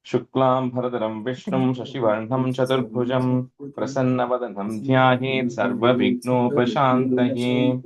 शुक्लां भरधरं विष्णुं शशिवर्णं चतुर्भुजं प्रसन्नवदनं ध्यायेत् सर्वविघ्नोपशान्तये।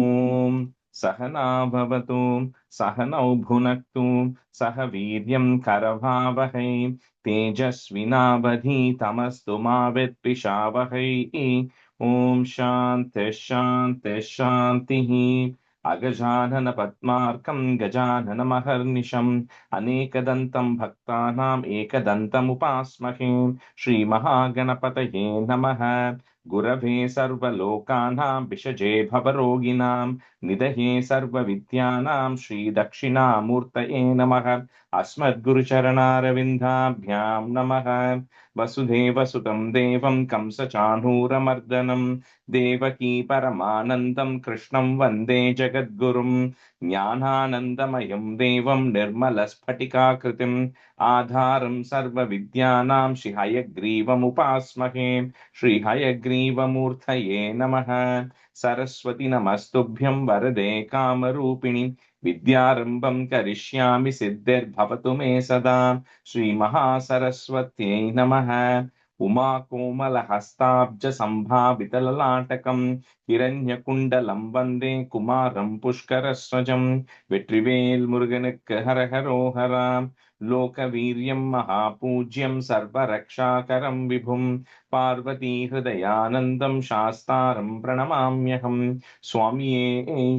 ॐ सहना भवतु सहनौ भुनक्तु सह वीर्यं करवावहै तेजस्विनावधीतमस्तु मा विद्विषावहै। ॐ शान्तिः शान्तिः शान्तिः। अगजानन पद्मार्कं गजाननमहर्निशम् अनेकदन्तं भक्तानाम् एकदन्तमुपास्महे। श्रीमहागणपतये नमः। गुरवे सर्वलोकानां विषजे भवरोगिणां निधये सर्वविद्यानां श्रीदक्षिणामूर्तये नमः। अस्मद्गुरुचरणारविन्दाभ्यां नमः। वसुदेवसुतं देवं कंसचाणूरमर्दनं देवकी परमानन्दं कृष्णं वन्दे जगद्गुरुं। ज्ञानानन्दमयं देवं निर्मलस्फटिकाकृतिम् आधारं सर्वविद्यानां श्रीहयग्रीवमुपास्महे। श्रीहयग्रीवमूर्तये नमः। सरस्वति नमस्तुभ्यं वरदे कामरूपिणि विद्यारम्भं करिष्यामि सिद्धिर्भवतु मे सदा। श्रीमहासरस्वत्यै नमः। उमाकोमलहस्ताब्जसम्भावितललाटकं हिरण्यकुण्डलं वन्दे कुमारं पुष्करस्वजं। வெற்றிவேல் முருகனுக்கு ஹரஹரோஹரா. லோகவீரியம் மகாபூஜ்யம் சர்வரக்ஷாகரம் விபும் பார்வதி ஹிருதயானந்தம் சாஸ்தாரம் பிரணமாம்யகம். சுவாமியே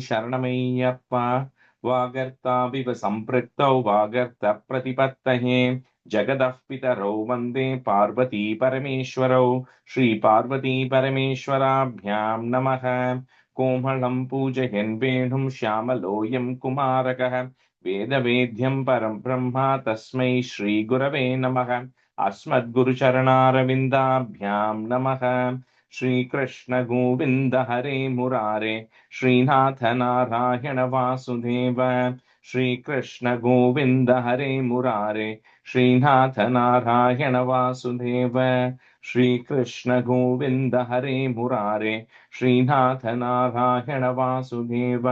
சரணமையப்பா. வாகர்த்தாவிவ சம்பிருக்தௌ வாகர்த்த பிரதிபத்தஹே जगदः पितरौ वन्दे पार्वती परमेश्वरौ। श्रीपार्वती परमेश्वराभ्यां नमः। कोमलं पूजयन् वेणुं श्यामलोऽयं कुमारकः वेदवेद्यं परं ब्रह्म तस्मै श्रीगुरवे नमः। अस्मद्गुरुचरणारविन्दाभ्यां नमः। श्रीकृष्ण गोविन्द हरे मुरारे श्रीनाथ नारायण वासुदेव। श्रीकृष्ण गोविन्द हरे मुरारे श्रीनाथ नारायण वासुदेव। श्रीकृष्ण गोविन्द हरे मुरारे श्रीनाथ नारायण वासुदेव।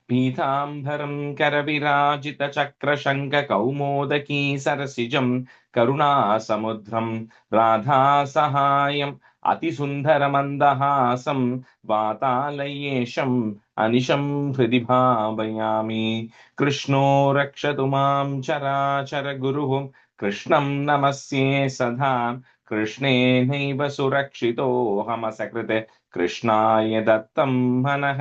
पीताम्बरं करविराजितचक्रशङ्खकौमोदकी सरसिजं करुणासमुद्रं राधासहायम् अतिसुन्दरमन्दहासं वातालयेशम् अनिशं हृदि भावयामि। कृष्णो रक्षतु मां चराचरगुरुः कृष्णं नमस्ये सदा। कृष्णेनैव सुरक्षितोऽहमसकृते कृष्णाय दत्तं मनः।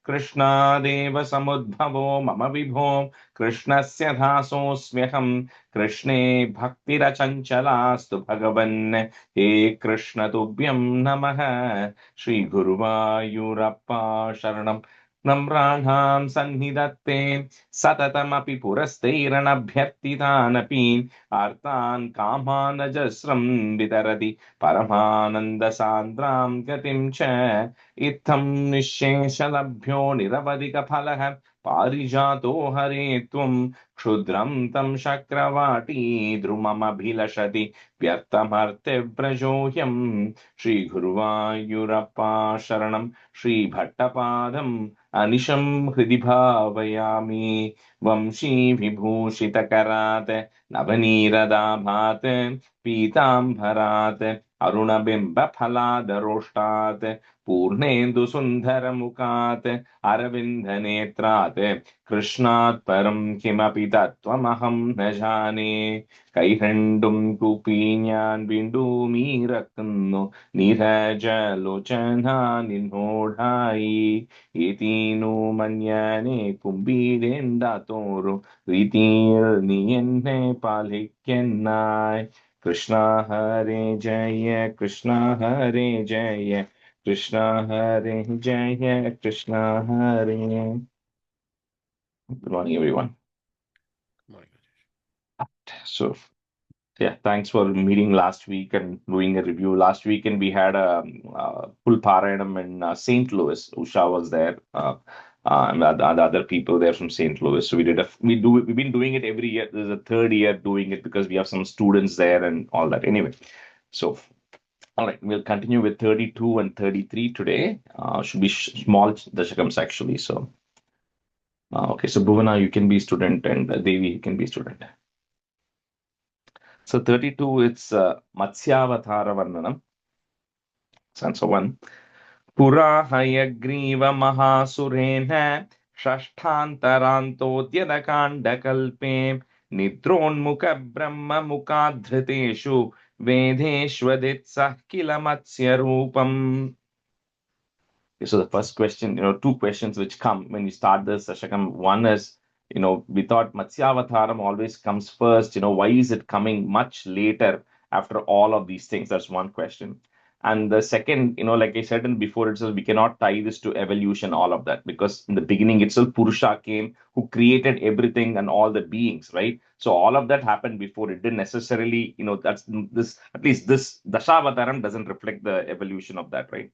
कृष्णादेव समुद्भवो मम विभो कृष्णस्य दासोऽस्म्यहम्। कृष्णे भक्तिरचञ्चलास्तु भगवन् हे कृष्ण तुभ्यं नमः। श्रीगुरुवायूरप्पा शरणं नम्राणां सन्निधत्ते सततमपि पुरस्तैरनभ्यर्थितानपि आर्तान् कामानजस्रं वितरति परमानन्दसान्द्रां गतिं च। इत्थं निःशेषलभ्यो निरवधिकफलः पारिजातो हरे त्वं क्षुद्रं तं शक्रवाटी द्रुममभिलषति व्यर्थमर्त्यव्रजोऽयं। श्रीगुरुवायूरप्पा शरणं श्रीभट्टपादम् अनिशं हृदि भावयामि। वंशीविभूषितकरात् नवनीरदाभात् पीताम्बरात् अरुणबिम्बफलादरोष्टात् पूर्णेन्दुसुन्दरमुखात् अरविन्दनेत्रात् कृष्णात् परं किमपि तत्त्वमहं न जाने। കൈരണ്ടും കൂപ്പി ഞാൻ വീണ്ടുമീറക്കുന്നു നീരജലോചന നിന്നോടായി ഏതീനു മഞ്ഞനെ കുമ്പിടേണ്ടാത്തോറും രീതിയിൽ നീ എന്നെ പാലിക്കെന്നായി. കൃഷ്ണ ഹരേ ജയ കൃഷ്ണ ഹരേ ജയ കൃഷ്ണ ഹരേ ജയ കൃഷ്ണ ഹരേ. Good morning, everyone. Good morning. So, yeah, thanks for meeting last week and doing a review. Last weekend we had a, full Parayanam in St. Louis. Usha was there, and the other people there from St. Louis. So we've been doing it every year. This is the third year doing it because we have some students there and all that. Anyway, so all right, we'll continue with 32 and 33 today. Should be small dashakams actually. So, okay, so Bhuvana, you can be student, and Devi, you can be student. So 32, it's Matsyavatara Varnanam. Stanza 1. Pura Hayagriva Mahasurena Shashtantarantodyadakandakalpe Nidronmukha Brahma Mukadhriteshu Vedeshwaditsah Kila Matsya Rupam. So the first question, two questions which come when you start this Dashakam. One is, we thought Matsyavataram always comes first. Why is it coming much later after all of these things? That's one question. And the second, like I said in before itself, we cannot tie this to evolution, all of that, because in the beginning itself, Purusha came who created everything and all the beings, right? So all of that happened before. It didn't necessarily, that's this, at least this Dashavataram doesn't reflect the evolution of that, right?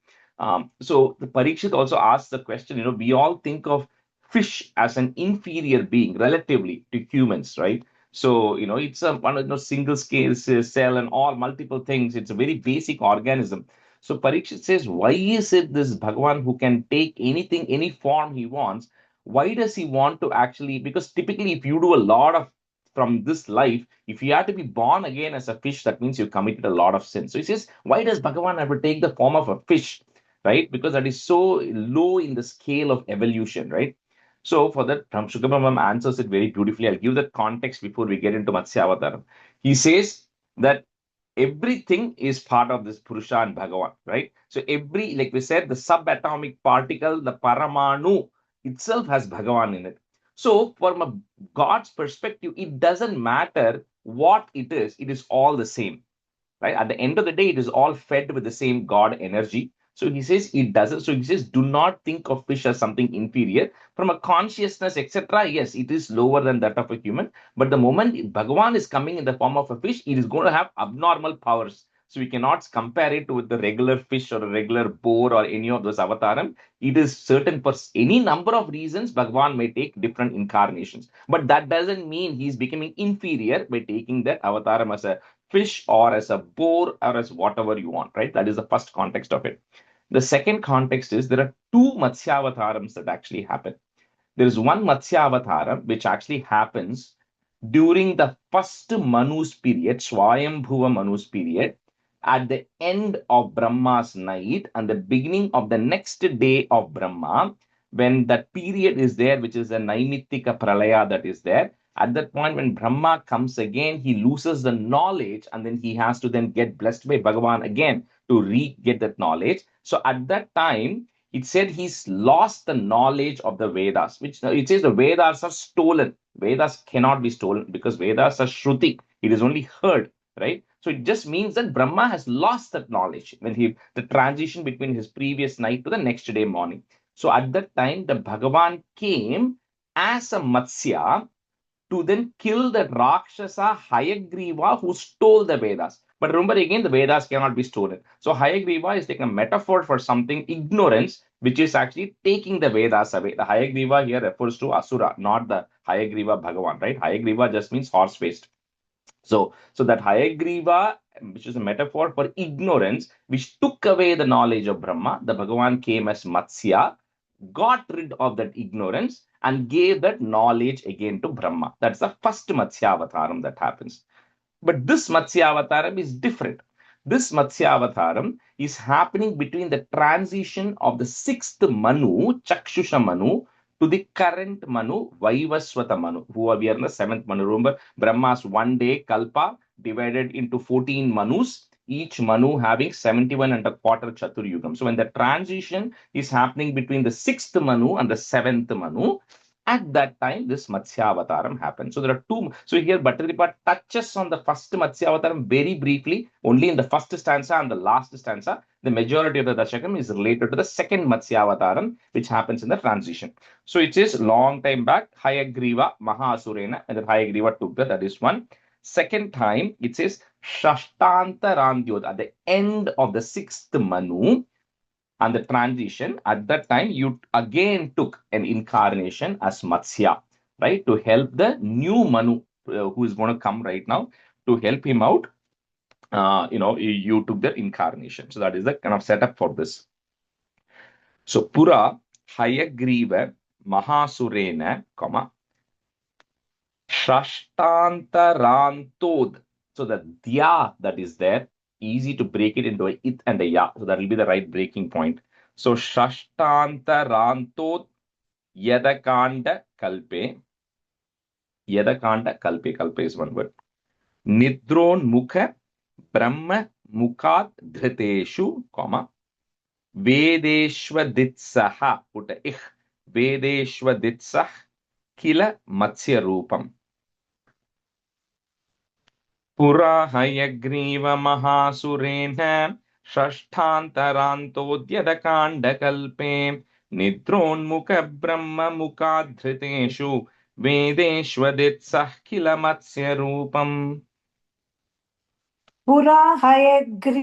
So the Parikshit also asks the question, we all think of fish as an inferior being relatively to humans, right? So, it's a one of those single scale cell and all multiple things. It's a very basic organism. So Parikshit says, why is it this Bhagavan who can take anything, any form he wants? Why does he want to actually? Because typically, if you do a lot of from this life, if you have to be born again as a fish, that means you committed a lot of sins. So he says, why does Bhagavan ever take the form of a fish? Right? Because that is so low in the scale of evolution, right? So for that, Shukabrahmam answers it very beautifully. I'll give the context before we get into Matsyavataram. He says that everything is part of this Purusha and Bhagavan, right? So every, like we said, the subatomic particle, the Paramanu itself has Bhagavan in it. So from a God's perspective, it doesn't matter what it is all the same, right? At the end of the day, it is all fed with the same God energy. So he says it doesn't. So he says, do not think of fish as something inferior. From a consciousness, etc., yes, it is lower than that of a human. But the moment Bhagavan is coming in the form of a fish, it is going to have abnormal powers. So we cannot compare it with the regular fish or a regular boar or any of those avataram. It is certain for any number of reasons, Bhagavan may take different incarnations. But that doesn't mean he's becoming inferior by taking that avataram as a fish or as a boar or as whatever you want, right? That is the first context of it. The second context is there are two Matsyavatarams that actually happen. There is one Matsyavataram which actually happens during the first Manu's period, Swayambhuva Manu's period, at the end of Brahma's night and the beginning of the next day of Brahma, when that period is there, which is the Naimittika Pralaya that is there. At that point, when Brahma comes again, he loses the knowledge and then he has to then get blessed by Bhagavan again to re-get that knowledge. So at that time, it said he's lost the knowledge of the Vedas, which it says the Vedas are stolen. Vedas cannot be stolen because Vedas are Shruti. It is only heard, right? So it just means that Brahma has lost that knowledge when the transition between his previous night to the next day morning. So at that time, the Bhagavan came as a Matsya to then kill the Rakshasa Hayagriva who stole the Vedas. But remember again, the Vedas cannot be stolen. So Hayagriva is like a metaphor for something ignorance, which is actually taking the Vedas away. The Hayagriva here refers to Asura, not the Hayagriva Bhagavan, right? Hayagriva just means horse faced. So that Hayagriva, which is a metaphor for ignorance, which took away the knowledge of Brahma, the Bhagavan came as Matsya, got rid of that ignorance, and gave that knowledge again to Brahma. That's the first Matsyavataram that happens. But this Matsyavataram is different. This Matsyavataram is happening between the transition of the sixth Manu, Chakshusha Manu, to the current Manu, Vaivaswata Manu, who are we are in the seventh Manu. Remember, Brahma's one day Kalpa divided into 14 Manus, each Manu having 71 and a quarter Chaturyugam. So when the transition is happening between the sixth Manu and the seventh Manu, at that time, this Matsyavataram happened. So there are two. So here, Bhattacharya touches on the first Matsyavataram very briefly, only in the first stanza and the last stanza. The majority of the Dashakam is related to the second Matsyavataram, which happens in the transition. So it is long time back, Hayagriva Mahasurena, and then Hayagriva took that is one. Second time, it says Shashtanta Randyod, at the end of the sixth Manu, and the transition at that time you again took an incarnation as Matsya, right, to help the new Manu who is going to come right now, to help him out. You took the incarnation. So that is the kind of setup for this. So Pura Hayagriva Mahasurena, comma Shashtantarantod. So the dya that is there, easy to break it into a it and a ya. So that will be the right breaking point. So Shashtanta Rantot Yadakanda Kalpe. Yadakanda Kalpe. Kalpe is one word. Nidron Mukha Brahma Mukhat Dhriteshu, comma. Vedeshwaditsaha. Put a ich. Vedeshwaditsah Kila Matsya Rupam. पुरा हयग्रीवमहासुरेण षष्ठान्तरान्तोद्यतकाण्डकल्पे निद्रोन्मुखब्रह्ममुखाद्धृतेषु वेदेष्वदित्सः किल मत्स्यरूपम् पुरा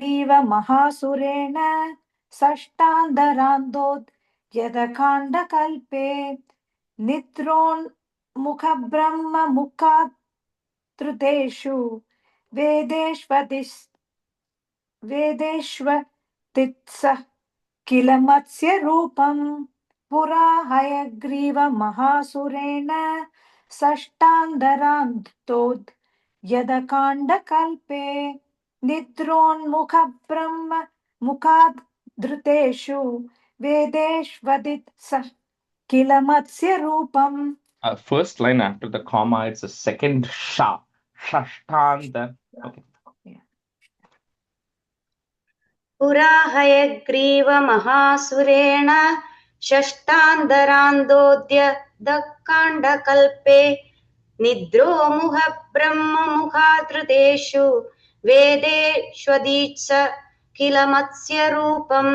हयग्रीवमहासुरेण षष्ठान्तरान्तोद्यतकाण्डकल्पे निद्रोन्मुखब्रह्ममुखाद्धृतेषु वेदेष्वदित्सः किल मत्स्यरूपम् पुरा हयग्रीवमहासुरेण षष्ठान्तरान्तोद्यतकाण्डकल्पे निद्रोन्मुखब्रह्ममुखाद्धृतेषु वेदेष्वदित्सः किल मत्स्यरूपम्. First line after the comma, it's a second sha. Shashtanta. Okay. पुरा हयग्रीवमहासुरेण षष्ठान्तरान्दोद्यतकाण्डकल्पे निद्रोमुखब्रह्ममुखाधृतेषु वेदेष्वदीत्स किल मत्स्यरूपम्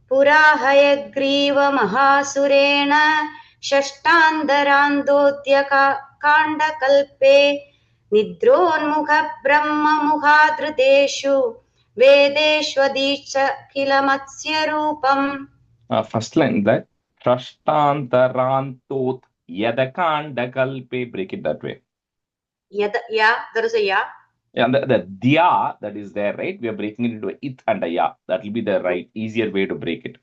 पुरा हयग्रीवमहासुरेण षष्ठान्तरान्दोद्यतकाण्डकल्पे निद्रोन्मुखब्रह्ममुखाधृतेषु वेदेष्वदीत्स किल मत्स्यरूपम्. First line that Shashtantarantot Yadakandakalpe. Break it that way. Yeah, there is a ya. Yeah, the dia that is there, right? We are breaking it into a it and a ya. That will be the right, easier way to break it.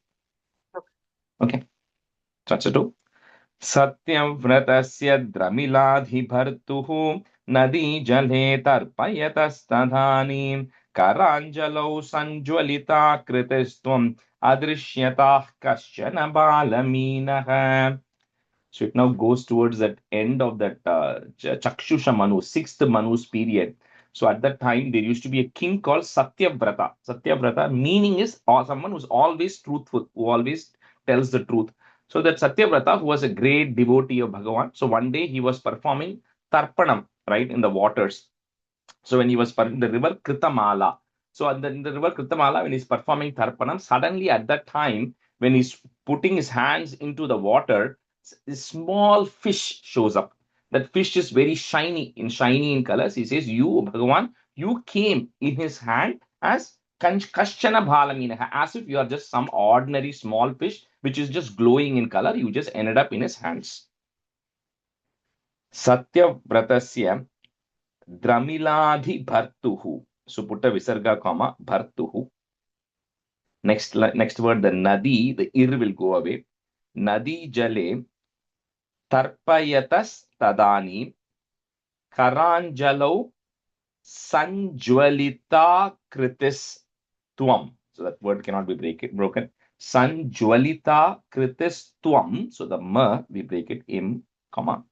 Okay. Chapter 2. सत्यव्रतस्य द्रमिलाधिभर्तुः नदी जले तर्पयतस्तदानीं कराञ्जलौ सञ्ज्वलिताकृतिस्त्वम् अदृश्यताः कश्चन बालमीनः. So it now goes towards that end of that Chakshusha Manu, sixth Manu's period. So at that time, there used to be a king called Satyavrata. Satyavrata meaning is someone who's always truthful, who always tells the truth. So that Satyavrata, who was a great devotee of Bhagavan, so one day he was performing Tarpanam, right, in the waters. So when he was in the river Kritamala, so in the river Kritamala, when he's performing Tarpanam, suddenly at that time, when he's putting his hands into the water, a small fish shows up. That fish is very shiny in colors. He says, "You, Bhagavan, you came in his hand as Kashchana Bhalamina, as if you are just some ordinary small fish which is just glowing in color. You just ended up in his hands." Satyavratasya Dramiladhi Bhartuhu. So put a visarga comma Bhartuhu. Next word, the Nadi, the ir will go away. Nadi Jale Tarpayatas Tadani Karanjalo Sanjwalita Kritis Tuam. So that word cannot be broken. Sanjwalita Kritis Tuam. So the ma, we break it im, comma.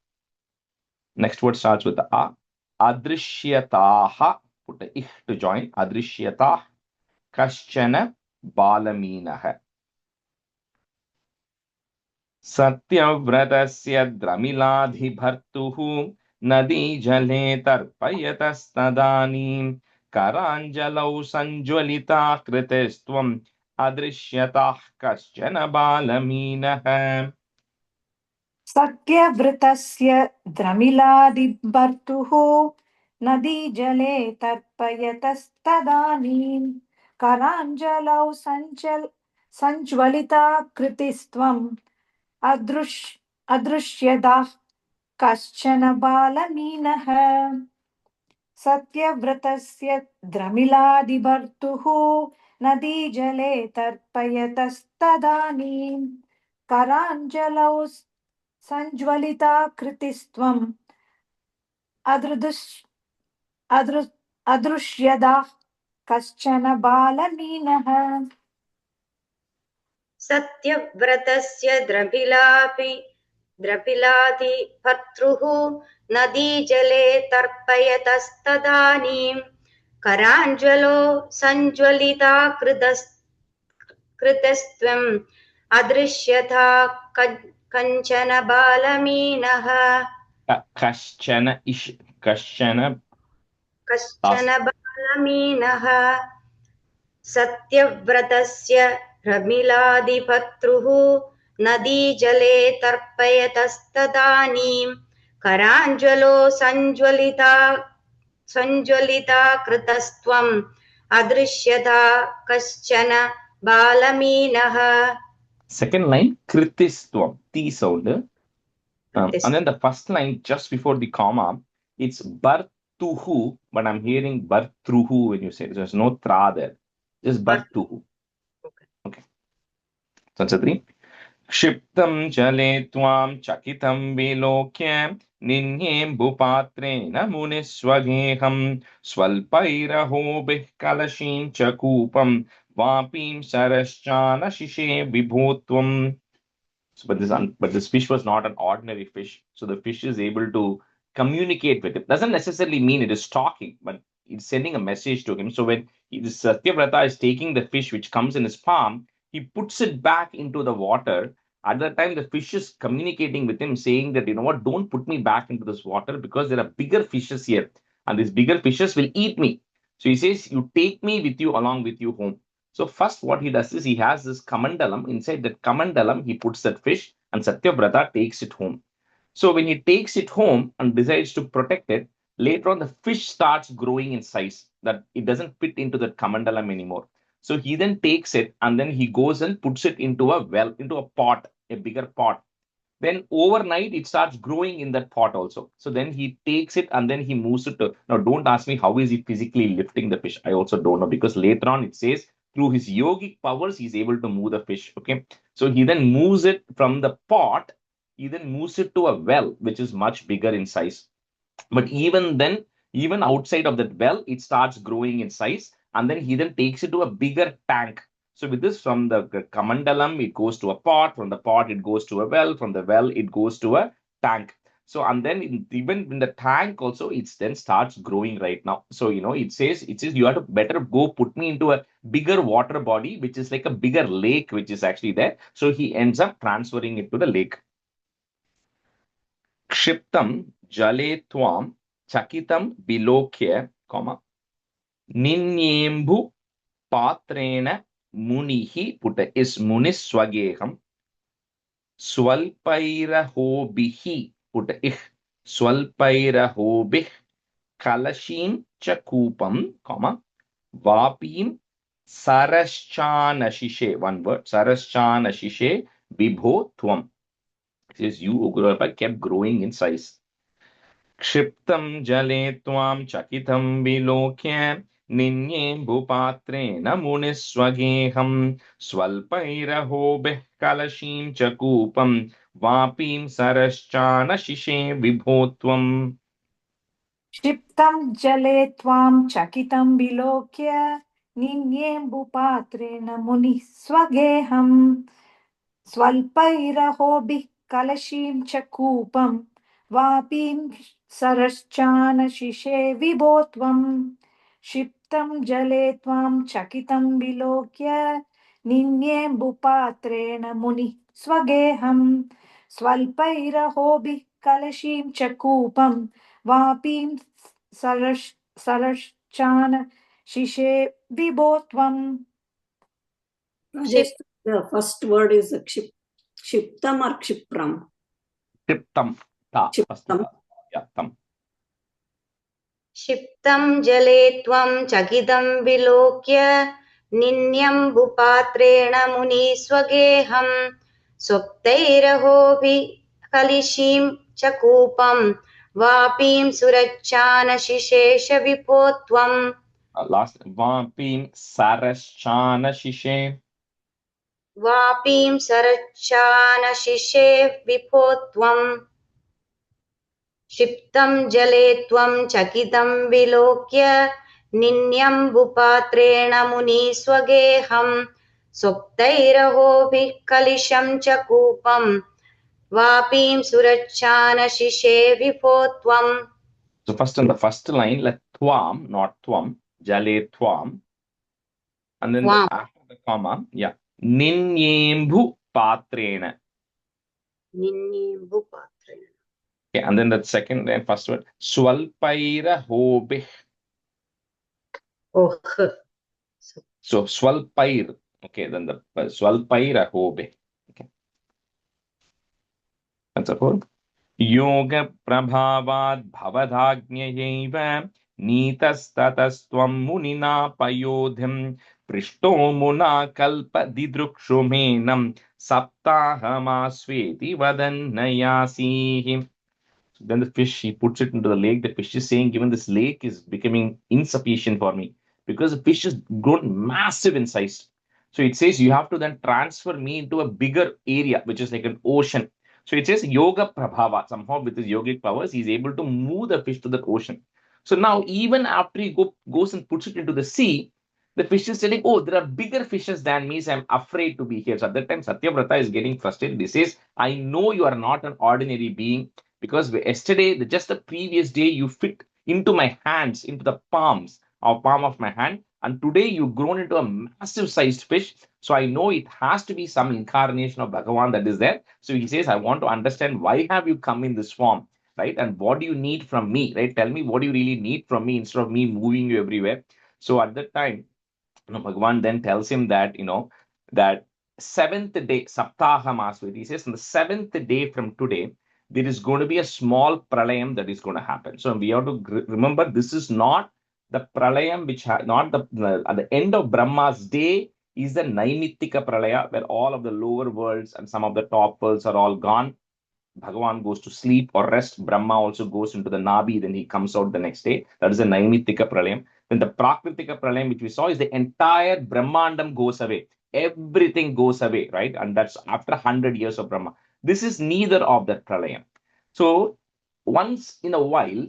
Next word starts with the a. Adrishyataha, put a ich to join. Adrishyatah kaschana balaminaha. Satyavratasya dramiladhibhartuhu nadi jale tarpayatastadanim karanjalau sanjwalita kritestvam adrishyatah kaschana balaminaha. सत्यव्रतस्य द्रमिलादिभर्तुः नदीजले तर्पयतस्तदानीं कराञ्जलौ सञ्ज्वलिताकृतिस्त्वम् अदृश्यदाः कश्चन बालमीनः. सत्यव्रतस्य द्रमिलादिभर्तुः नदीजले तर्पयतस्तदानीं कराञ्जलौ सञ्ज्वलिताकृतिस्त्वम् अदृश्यदाः कश्चन बालमीनः सत्यव्रतस्य द्रभिलाधिभर्तृः नदीजले तर्पयतस्तदानीं कराञ्जलो सञ्ज्वलिताकृतस्त्वम् अदृश्यथा कञ्चन बालमीनः कश्चन कश्चन बालमीनः सत्यव्रतस्य प्रमिलादिभर्तृः नदीजले तर्पयतस्तदानीं कराञ्जलो सञ्ज्वलिताकृतस्त्वम् अदृश्यथा कश्चन बालमीनः. Second line, kritistvam, T sound. And then the first line, just before the comma, it's bartuhu, but I'm hearing bartruhu when you say it. There's no tra there. Just bartuhu. Okay. So, 3. क्षिप्तं जले त्वां चकितं विलोक्य निन्येम्बुपात्रेण मुनिस्वगेहं स्वल्पैरहोभिः कलशीं च कूपं वापीं सरश्चानशिषे विभो त्वम्. But this fish was not an ordinary fish. So the fish is able to communicate with him. Doesn't necessarily mean it is talking, but it's sending a message to him. So when Satyavrata is taking the fish which comes in his palm, he puts it back into the water. At that time, the fish is communicating with him, saying that, you know what, don't put me back into this water because there are bigger fishes here. And these bigger fishes will eat me. So he says, you take me with you along with you home. So first what he does is he has this kamandalam. Inside that kamandalam, he puts that fish and Satyavrata takes it home. So when he takes it home and decides to protect it, later on the fish starts growing in size, that it doesn't fit into that kamandalam anymore. So he then takes it and then he goes and puts it into a well, into a pot, a bigger pot. Then overnight it starts growing in that pot also. So then he takes it and then he moves it to, now don't ask me how is he physically lifting the fish. I also don't know, because later on it says through his yogic powers he's able to move the fish. Okay, so he then moves it from the pot, he then moves it to a well which is much bigger in size. But even then, even outside of that well, it starts growing in size, and then he then takes it to a bigger tank. So with this, from the kamandalam, it goes to a pot. From the pot, it goes to a well. From the well, it goes to a tank. So, and then even in the tank also, it then starts growing right now. So, you know, it says you have to better go put me into a bigger water body, which is like a bigger lake, which is actually there. So he ends up transferring it to the lake. क्षिप्तं जले त्वां चकितं विलोक्य, निन्येम्बु पात्रेण मुनिः put is मुनिः स्वगेहं स्वल्पैरहोभिः put इः स्वल्पैरहोभिः कलशीं च कूपं, वापीं सरश्चानशिषे, one word, सरश्चानशिषे विभो त्वम्. It says you, O Guru Baba, kept growing in size. क्षिप्तं जले त्वां चकितं विलोक्य निन्येम्बुपात्रेण मुनिः स्वगेहं स्वल्पैरहोभिः कलशीं च कूपं वापीं सरश्चानशिषे विभो त्वम्. क्षिप्तं जले त्वां चकितं विलोक्य निन्येम्बुपात्रेण मुनिः स्वगेहम् स्वल्पैरहोभिः कलशीं च कूपं वापीं सरश्चानशिषे विभो त्वम्. क्षिप्तं जले त्वां चकितं विलोक्य निन्येम्बुपात्रेण मुनिः स्वगेहम् स्वल्पैरहोभिः कलशीं च कूपं वापीं सरश्चानशिषे विभो त्वम्. Rajesh, the first word is kshiptam or kshipram? क्षिप्तं, Kshiptam. yeah, tam. क्षिप्तं जले त्वं चकितं विलोक्य निन्यम्बुपात्रेण मुनिस्वगेहं स्वप्तैरहोभिः कलिशीं च कूपं वापीं सुरच्चानशिशेष विभो त्वम्. Last, वापीं सरश्चानशिषे, वापीं सरच्चानशिषे विभो त्वम्. क्षिप्तं जले त्वं चकितं विलोक्य निन्यम्बुपात्रेण मुनीस्वगेहं सुप्तैरहोभिः कलिशं च कूपं वापीं सुरच्छानशिशे विभो त्वम्. So first in the first line, like twam, not twam, jale twam. And then after the comma, yeah, ninyembhu patrena. निन्यम्बुपात्रेण. Okay, and then the second and first word, swalpaira hobih. Oh. So swalpair. Okay, then the swalpaira hobih. Okay, that's a whole. Yoga prabhavad bhavadhagnayaiva नीतस्ततस्त्वं मुनिना पयोधिं पृष्टो Muna कल्पदिदृक्षुमेनं सप्ताहमास्वेति वदन्नयासीः. Then the fish, he puts it into the lake. The fish is saying, given this lake is becoming insufficient for me, because the fish has grown massive in size. So it says you have to then transfer me into a bigger area, which is like an ocean. So it says yoga prabhava. Somehow with his yogic powers, he's able to move the fish to the ocean. So now, even after he goes and puts it into the sea, the fish is telling, oh, there are bigger fishes than me, so I'm afraid to be here. So at that time, Satyavrata is getting frustrated. He says, I know you are not an ordinary being, because yesterday, just the previous day, you fit into my hands, into the palm of my hand, and today you've grown into a massive sized fish. So I know it has to be some incarnation of Bhagavan that is there. So he says, I want to understand, why have you come in this form, right? And what do you need from me, right? Tell me what do you really need from me instead of me moving you everywhere. So at that time, Bhagavan then tells him that, that seventh day, Saptaha Masvedi, he says, on the seventh day from today, there is going to be a small pralayam that is going to happen. So we have to remember, this is not the pralayam, which not at the end of Brahma's day is the Naimittika pralaya, where all of the lower worlds and some of the top worlds are all gone. Bhagavan goes to sleep or rest. Brahma also goes into the Nabi, then he comes out the next day. That is the Naimittika pralayam. Then the Prakritika pralayam, which we saw, is the entire Brahmandam goes away. Everything goes away, right? And that's after 100 years of Brahma. This is neither of that pralayam. So once in a while,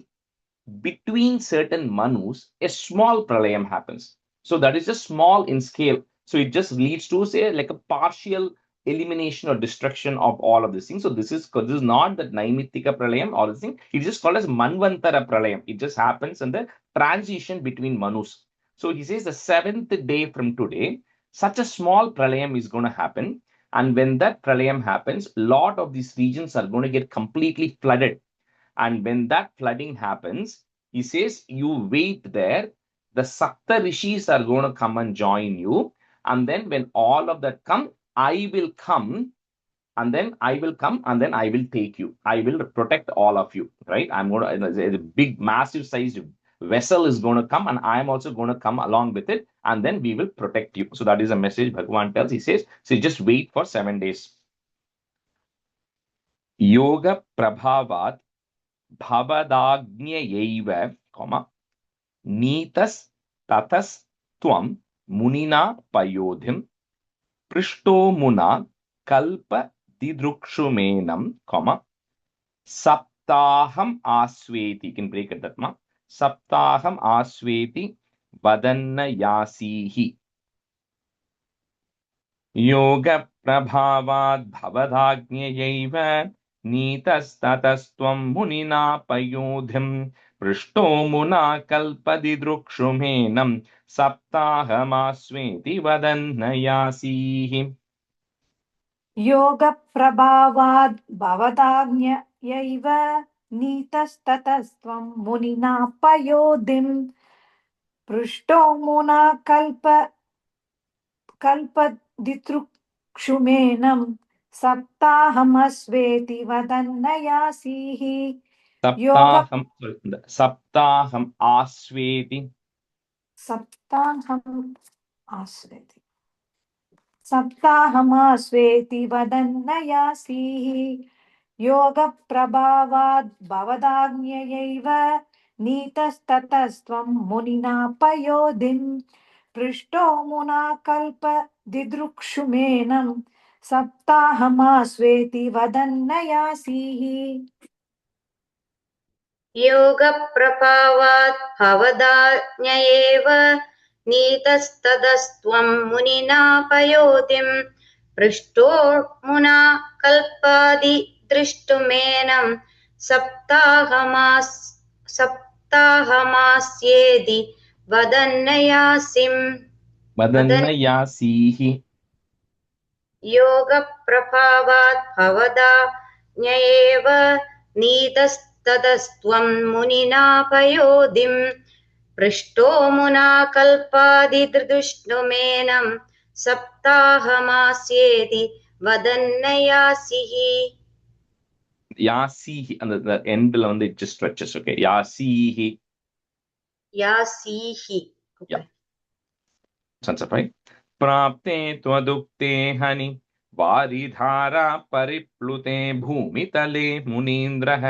between certain manus, a small pralayam happens. So that is just small in scale. So it just leads to, say, like a partial elimination or destruction of all of these things. So this is not the Naimittika pralayam or this thing. It's just called as Manvantara pralayam. It just happens in the transition between manus. So he says the seventh day from today, such a small pralayam is going to happen. And when that pralayam happens, a lot of these regions are going to get completely flooded. And when that flooding happens, he says, you wait there. The Sapta Rishis are going to come and join you. And then when all of that come, I will come. And then I will come and then I will take you. I will protect all of you, right? I'm going to, a big, massive sized vessel is going to come, and I am also going to come along with it. And then we will protect you. So that is a message Bhagavan tells. He says, so just wait for 7 days. Yoga Prabhavat भवदाज्ञयैव नीतस्ततस्त्वं मुनिना पयोधिं पृष्टो Muna कल्पदिदृक्षुमेनं सप्ताहम् आस्वेति. You can break it that ma. सप्ताहम् आस्वेति वदन्नयासीः. योगप्रभावाद् भवदाज्ञयैव नीतस्ततस्त्वं मुनिना पयोधिं पृष्टो मुना कल्पदिदृक्षुमेनं सप्ताहमास्वेति वदन्नयासीः. योगप्रभावाद् भवदाज्ञयैव नीतस्ततस्त्वं मुनिना पयोधिं पृष्टो मुना कल्पदितृक्षुमेनं सप्ताहमस्वेति वदन्नयासीः. सप्ताहम् आस्वेति. सप्ताहमास्वेति वदन्नयासीः. योगप्रभावाद् भवदाज्ञयैव नीतस्ततस्त्वं मुनिना पयोधिं पृष्टो मुना कल्पदिदृक्षुमेनं सप्ताहमास्वेति वदन्नयासीः. योगप्रभावात् भवदाज्ञयेव नीतस्ततस्त्वं मुनिना पयोधिं पृष्टो मुना कल्पादि दृष्टुमेनं सप्ताहमास्येदि वदन्नयासिम् वदन्नयासीहि योगप्रभावात् भवदाज्ञयेव नीतस्ततस्त्वं मुनिना पयोधिं पृष्टो मुना कल्पादिदृष्टुमेनं सप्ताहमास्येति वदन्नयासिः யாசிஹி அந்த எண்ட்ல வந்து it just stretches. Okay, யாசிஹி. यासीहि. Yeah. Sounds right. प्राप्ते त्वदुक्ते हनि वारिधारा परिप्लुते भूमितले मुनीन्द्रः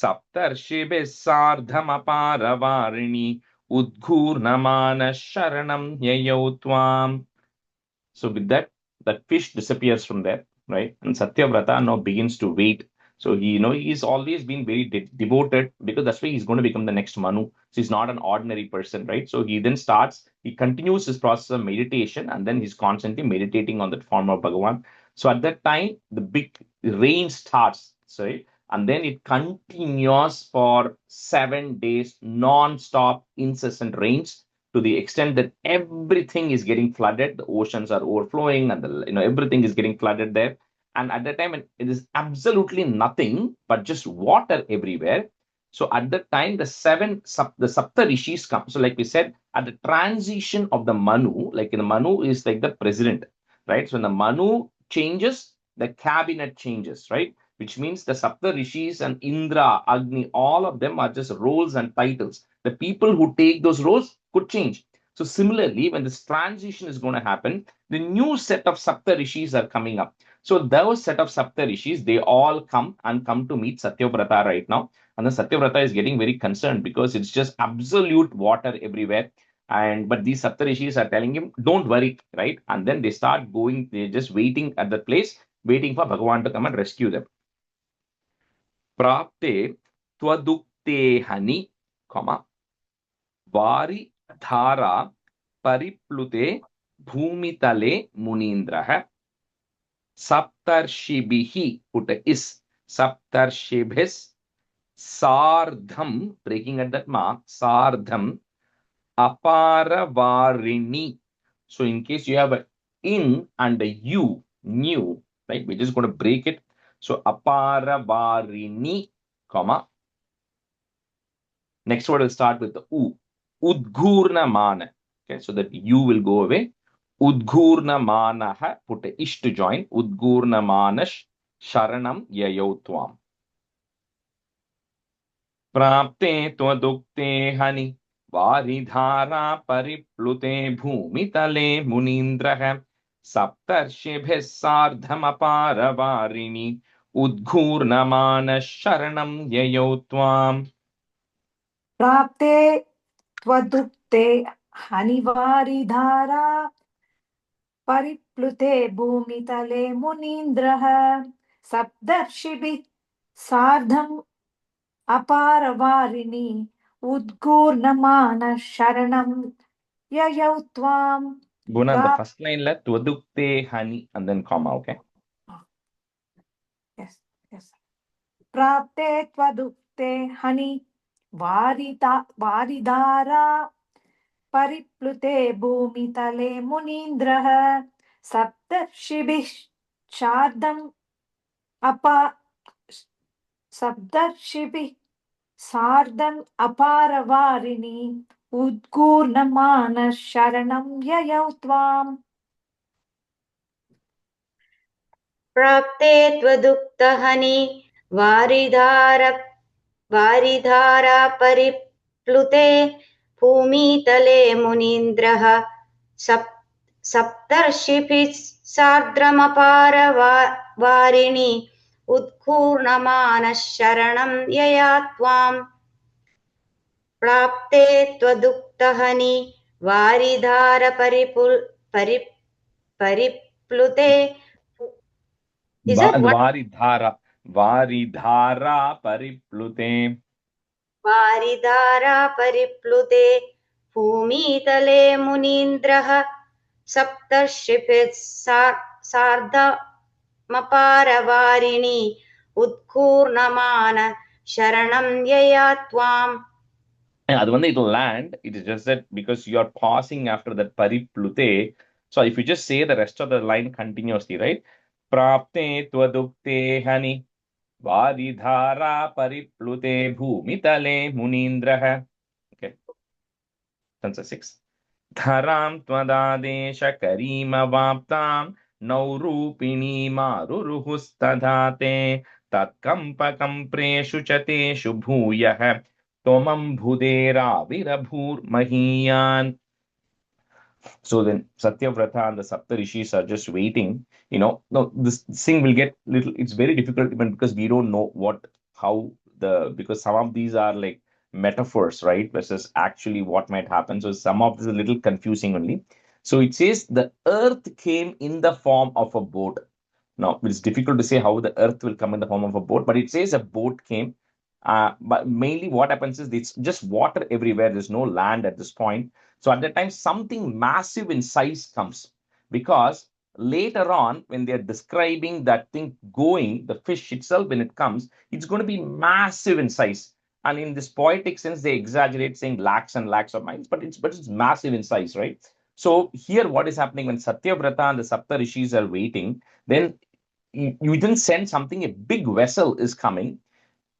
सप्तर्षिभिः सार्धमपारवारिणि उद्घूर्णमानः शरणं ययौ त्वाम्. So with that, that fish disappears from there, right? And Satyavrata now begins to wait. So he's always been very devoted, because that's why he's going to become the next Manu. So he's not an ordinary person, right? So he continues his process of meditation, and then he's constantly meditating on that form of Bhagavan. So at that time, the big rain starts, sorry, and then it continues for 7 days, non-stop, incessant rains, to the extent that everything is getting flooded. The oceans are overflowing, and everything is getting flooded there. And at that time, it is absolutely nothing but just water everywhere. So at that time, the Sapta Rishis come. So like we said, at the transition of the Manu, like in the Manu is like the president, right? So when the Manu changes, the cabinet changes, right? Which means the Sapta Rishis and Indra, Agni, all of them are just roles and titles. The people who take those roles could change. So similarly, when this transition is going to happen, the new set of Sapta Rishis are coming up. So those set of Sapta Rishis, they all come to meet Satyavrata right now. And then Satyavrata is getting very concerned, because it's just absolute water everywhere. But these Sapta Rishis are telling him, don't worry, right? And then they start going, they're just waiting at the place, waiting for Bhagavan to come and rescue them. Prapte twadukte hani, vari dhara परिप्लुते भूमितले मुनीन्द्रः सप्तर्षिभिः put is सप्तर्षिभिः सार्धं, breaking at that mark, सार्धं aparavarini. So in case you have an in and a u, new, right, we're just going to break it. So aparavarini, comma, next word will start with the u, udghurnamana. Okay, so that u will go away. Udghurnamanaha, put a ish to join. Udghurnamanash sharanam yayau tvam. Prapte twadukte hani varidhara pariplute bhumitale munindraha saptarshibhih sardhamaparavarini udghurnamanash sharanam yayau tvam. प्राप्ते त्वदुक्ते हनिवारिधारा परिप्लुते भूमितले मुनीन्द्रः सप्तर्षिभिः सार्धम् अपारवारिणि उद्घूर्णमानः शरणं ययौ त्वाम्. Guna, the first line let twadukte hani and then comma, okay? Yes. प्राप्ते त्वदुक्ते हनि वारिधारा परिप्लुते भूमितले मुनीन्द्रः सप्तर्षिभिः सार्धम् अपारवारिणि उद्घूर्णमानः शरणं ययौ त्वाम्. प्राप्ते त्वदुक्तहनि वारिधारा परिप्लुते भूमितले मुनीन्द्रः सप्तर्षिभिः सार्धमपारवारिणि उद्घूर्णमानः शरणं यया त्वाम्. प्राप्ते त्वदुक्तहनि वारिधार परिप्लुते. Is it what? Varidhara pariplute. वारिधारा परिप्लुते भूमितले मुनीन्द्रः सप्तर्षिभिः सार्धमपारवारिणि उद्घूर्णमान शरणं यया त्वाम्. அது வந்து it'll land. It is just that because you are pausing after that pariplute. So if you just say the rest of the line continuously, right? Prapte twadukte hani varidhara pariplute bhumitale munindraha. Okay, stanza 6. Dharam twadadesha karimavaptam naurupini maruruhustadhate tatkampakam preshu chateshu bhuyah Tomambhudera So then Satyavrata and the Saptarishis are just waiting. No, this thing will get little, it's very difficult even because we don't know because some of these are like metaphors, right? Versus actually what might happen. So some of this is a little confusing only. So it says the earth came in the form of a boat. Now, it's difficult to say how the earth will come in the form of a boat, but it says a boat came. But mainly what happens is it's just water everywhere. There's no land at this point. So at that time, something massive in size comes because later on, when they're describing that thing going, the fish itself, when it comes, it's going to be massive in size. And in this poetic sense, they exaggerate saying lakhs and lakhs of miles, but it's massive in size, right? So here, what is happening when Satyavrata and the Sapta Rishis are waiting, then you then send something, a big vessel is coming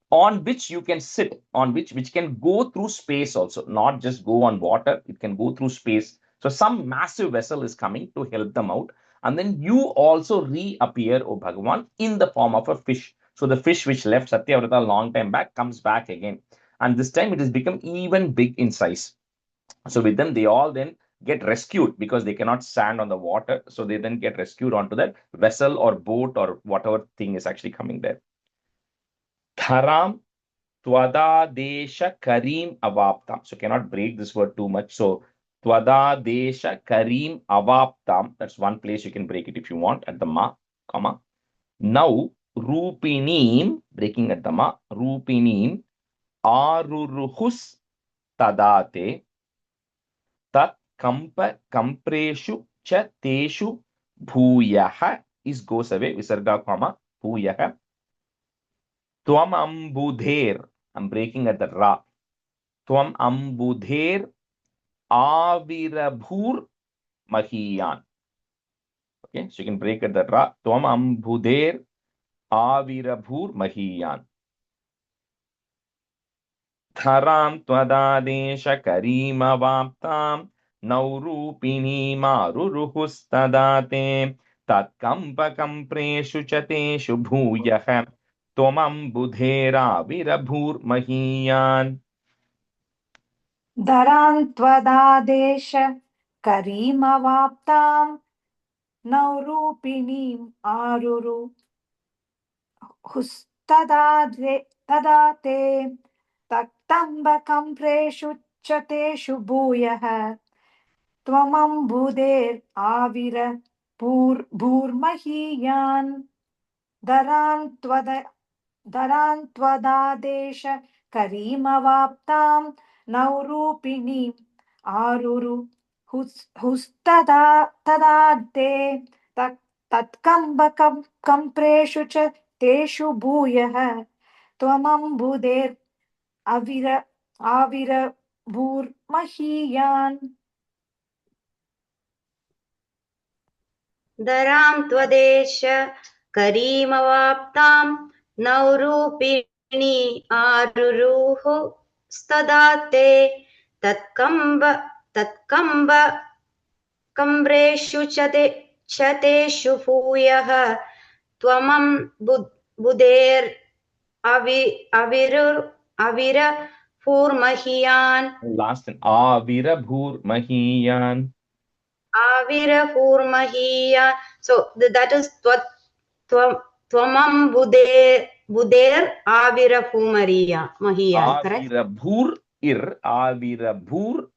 on which you can sit, on which can go through space also, not just go on water, it can go through space. So some massive vessel is coming to help them out. And then you also reappear, O Bhagavan, in the form of a fish. So the fish which left Satyavrata a long time back comes back again. And this time it has become even big in size. So with them, they all then get rescued because they cannot stand on the water. So they then get rescued onto that vessel or boat or whatever thing is actually coming there. Dharam Twadadesha Karim Avaptam. So cannot break this word too much. So Twadadesha Karim Avaptam. That's one place you can break it if you want at the ma, comma. Now Rupinim, breaking at the ma, Rupinim Aruruhus Tadate Tat Kampa Kampreshu Cha Teshu Bhuyaha is goes away, Visarga comma, Bhuyaha. Tvam Ambudher, I'm breaking at the Ra. Tvam Ambudher Avirabhur Mahiyan. Okay, so you can break at the Ra. Tvam Ambudher Avirabhur Mahiyan. Dharam Twadadesha Karima Vaptam Naurupini Maruruhustadate Tatkampakam Preshu Chateshu Bhuyah Tomam Budhera Virabhur Mahiyan. धरान्त्वदादेश करीमवाप्तां नौरूपिणीम् आरुरु तदा ते तक्तम्बकं प्रेषुच्यतेषु भूयः त्वमम्बुधेर्आविरभूर्महीयान् धरान्त्वदादेश करीमवाप्तां नौरूपिणीम् आरुरु तदा ते तत्कम्बकम्प्रेषु च तेषु भूयः त्वमम्बुधेर् आविरभूर्महीयान्. धरां त्वदेश करीमवाप्तां नौरूपिणी आरुरुः स्तदा ते तत्कम्ब कम्ब्रेषु च तेषु भूयः त्वमं बुधेर् अविरभूर्महीयान्. Last one, Avirabhur Avirabhurmahiyan. So that is Twamam Buder Avirabhumariya Mahiyan, correct? Avirabhur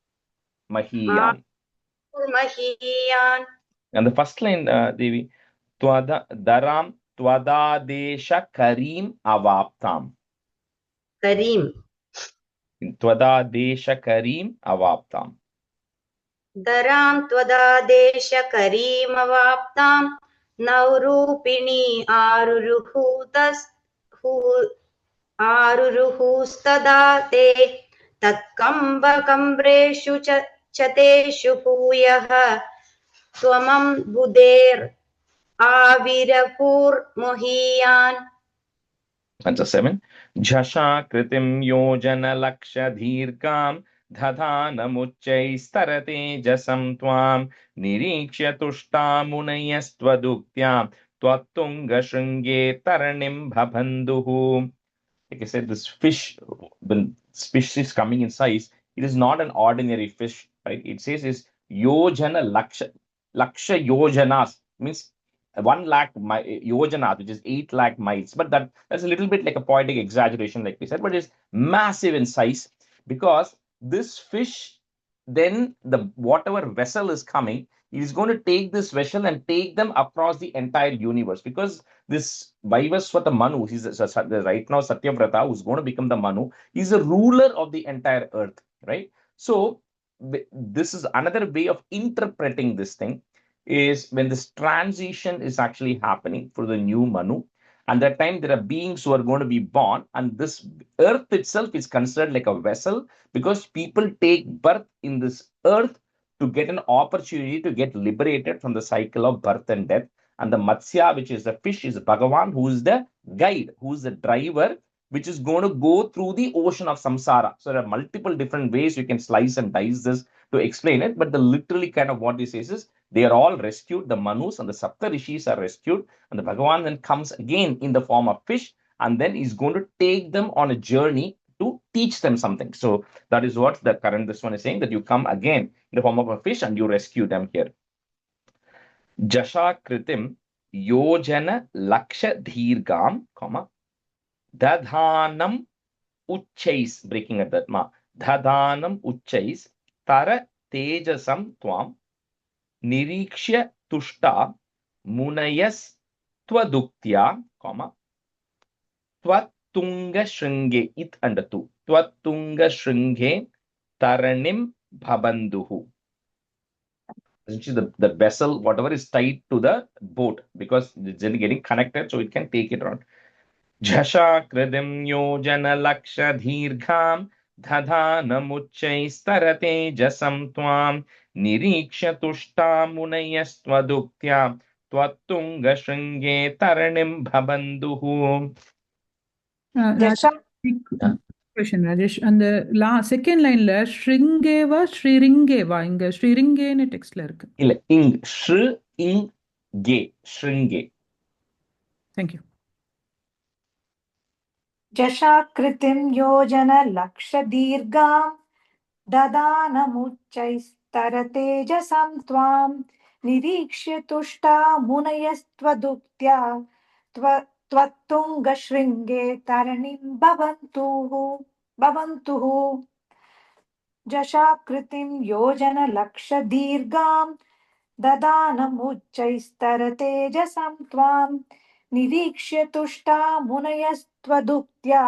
Mahiyan. Mahiyan. And the first line, Devi, Daram Twadadesha Karim Avaptam. Karim. Twadadeshakarim avaptam. दरां त्वदादेशकरीमवाप्तां नवरूपिणी आरुरुहुस्तदा ते तत्कम्बकम्ब्रेषु च तेषु भूयः त्वमम्बुधेर् आविरभूर्महीयान्. And the 7. Jhasha kritim yojana laksha dhirkam dhatanamuchai jasam tvam nirikshya tushta munayastvaduktya tvattunga shringe taranim bhabanduhu. Like I said, this fish, when this fish is coming in size, it is not an ordinary fish, right? It says is yojana laksha yojanas, means 1 lakh yojanas, which is 8 lakh miles. But that's a little bit like a poetic exaggeration, like we said, but it's massive in size because this fish, then the whatever vessel is coming, is going to take this vessel and take them across the entire universe, because this Vaivaswata Manu, he's right now Satyavrata, who's going to become the Manu, he's the ruler of the entire earth, right? So this is another way of interpreting this thing, is when this transition is actually happening for the new Manu, and that time there are beings who are going to be born, and this earth itself is considered like a vessel, because people take birth in this earth to get an opportunity to get liberated from the cycle of birth and death. And the Matsya, which is the fish, is Bhagavan, who is the guide, who is the driver, which is going to go through the ocean of samsara. So there are multiple different ways you can slice and dice this to explain it, but the literally kind of what he says is they are all rescued. The Manus and the Sapta Rishis are rescued, and the Bhagavan then comes again in the form of fish, and then he's going to take them on a journey to teach them something. So that is what the current this one is saying, that you come again in the form of a fish and you rescue them here. Jasha kritim yojana laksha dhirgam, comma, dadhanam uchchais, breaking at that ma, dadhanam uchchais tara tejasam tvam nirikshya tushta munayas tvaduktya, comma, tvattunga shringe, it and tu, tvattunga shringe taranim bhabanduhu. Essentially the vessel, whatever is tied to the boat, because it's getting connected, so it can take it around. Jhasha kridim yojana laksha dhirgham dhadhanamuchchai jasam tvam niriksha tushta munayastvaduktya tvattunga shringe taranim bhabanduhu. Jasha, Question, Rajesh. And the second line la Shringeva Shringeva inga Shringene textla irukku. Illa ing shri ing ge shringe. Thank you. Jasha-kritim yojana laksha-dirgam dadanamuchchaistarate-jasam tvam nirikshya tushta munayastvaduktya tvattunga-shringe taranim bhavantuhu. Jasha-kritim yojana laksha-dirgam dadanamuchchaistarate-jasam tvam nirikshya tushta munayastvaduktya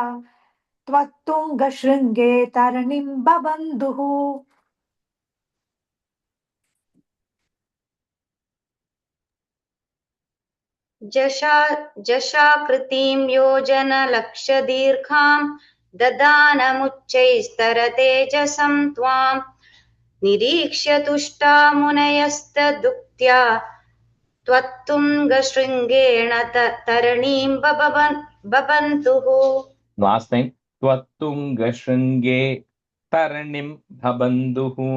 tvattunga shringe taranim bhavantuhu. जशाकृतिं योजनलक्षदीर्घां ददानमुच्चैस्तरतेजसं त्वां निरीक्ष्य तुष्टा मुनयस्तदुक्त्या त्वत्तुङ्गशृङ्गेण तरणीं बबन्तुः. Last time, tvattunga shringe taranim bhabanduhu.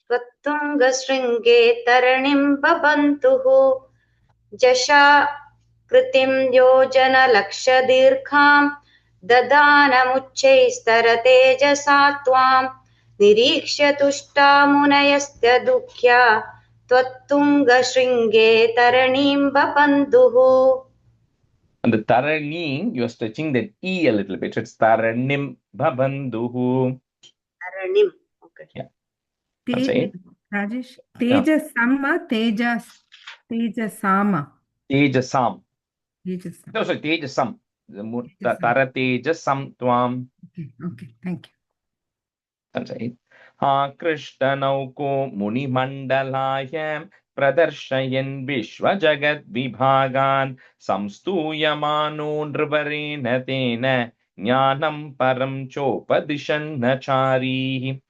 त्वत्तुङ्गशृङ्गे तरणिं बबन्तुः. जशाकृतिं योजनलक्षदीर्घां ददानमुच्चैस्तरतेजसा त्वां निरीक्ष्य तुष्टा मुनयस्तदुःख्या त्वत्तुङ्गशृङ्गे तरणीं बबन्तुः. And the taranim, you are stretching that E a little bit. So it's taranim bhabanduhu. Taranim. Okay. Yeah. I'm saying? Rajesh, Tejasama, Tejasama. Tejasam. Tejasam. No, sorry, Tejasam. Taratejasam Tvam. Okay, thank you. That's right. Krishnauko Munimandalayam Pradarshayan Vishwajagat Vibhagan Samstuyamano Nrivarena Tena Jnanam Param Chopadishan.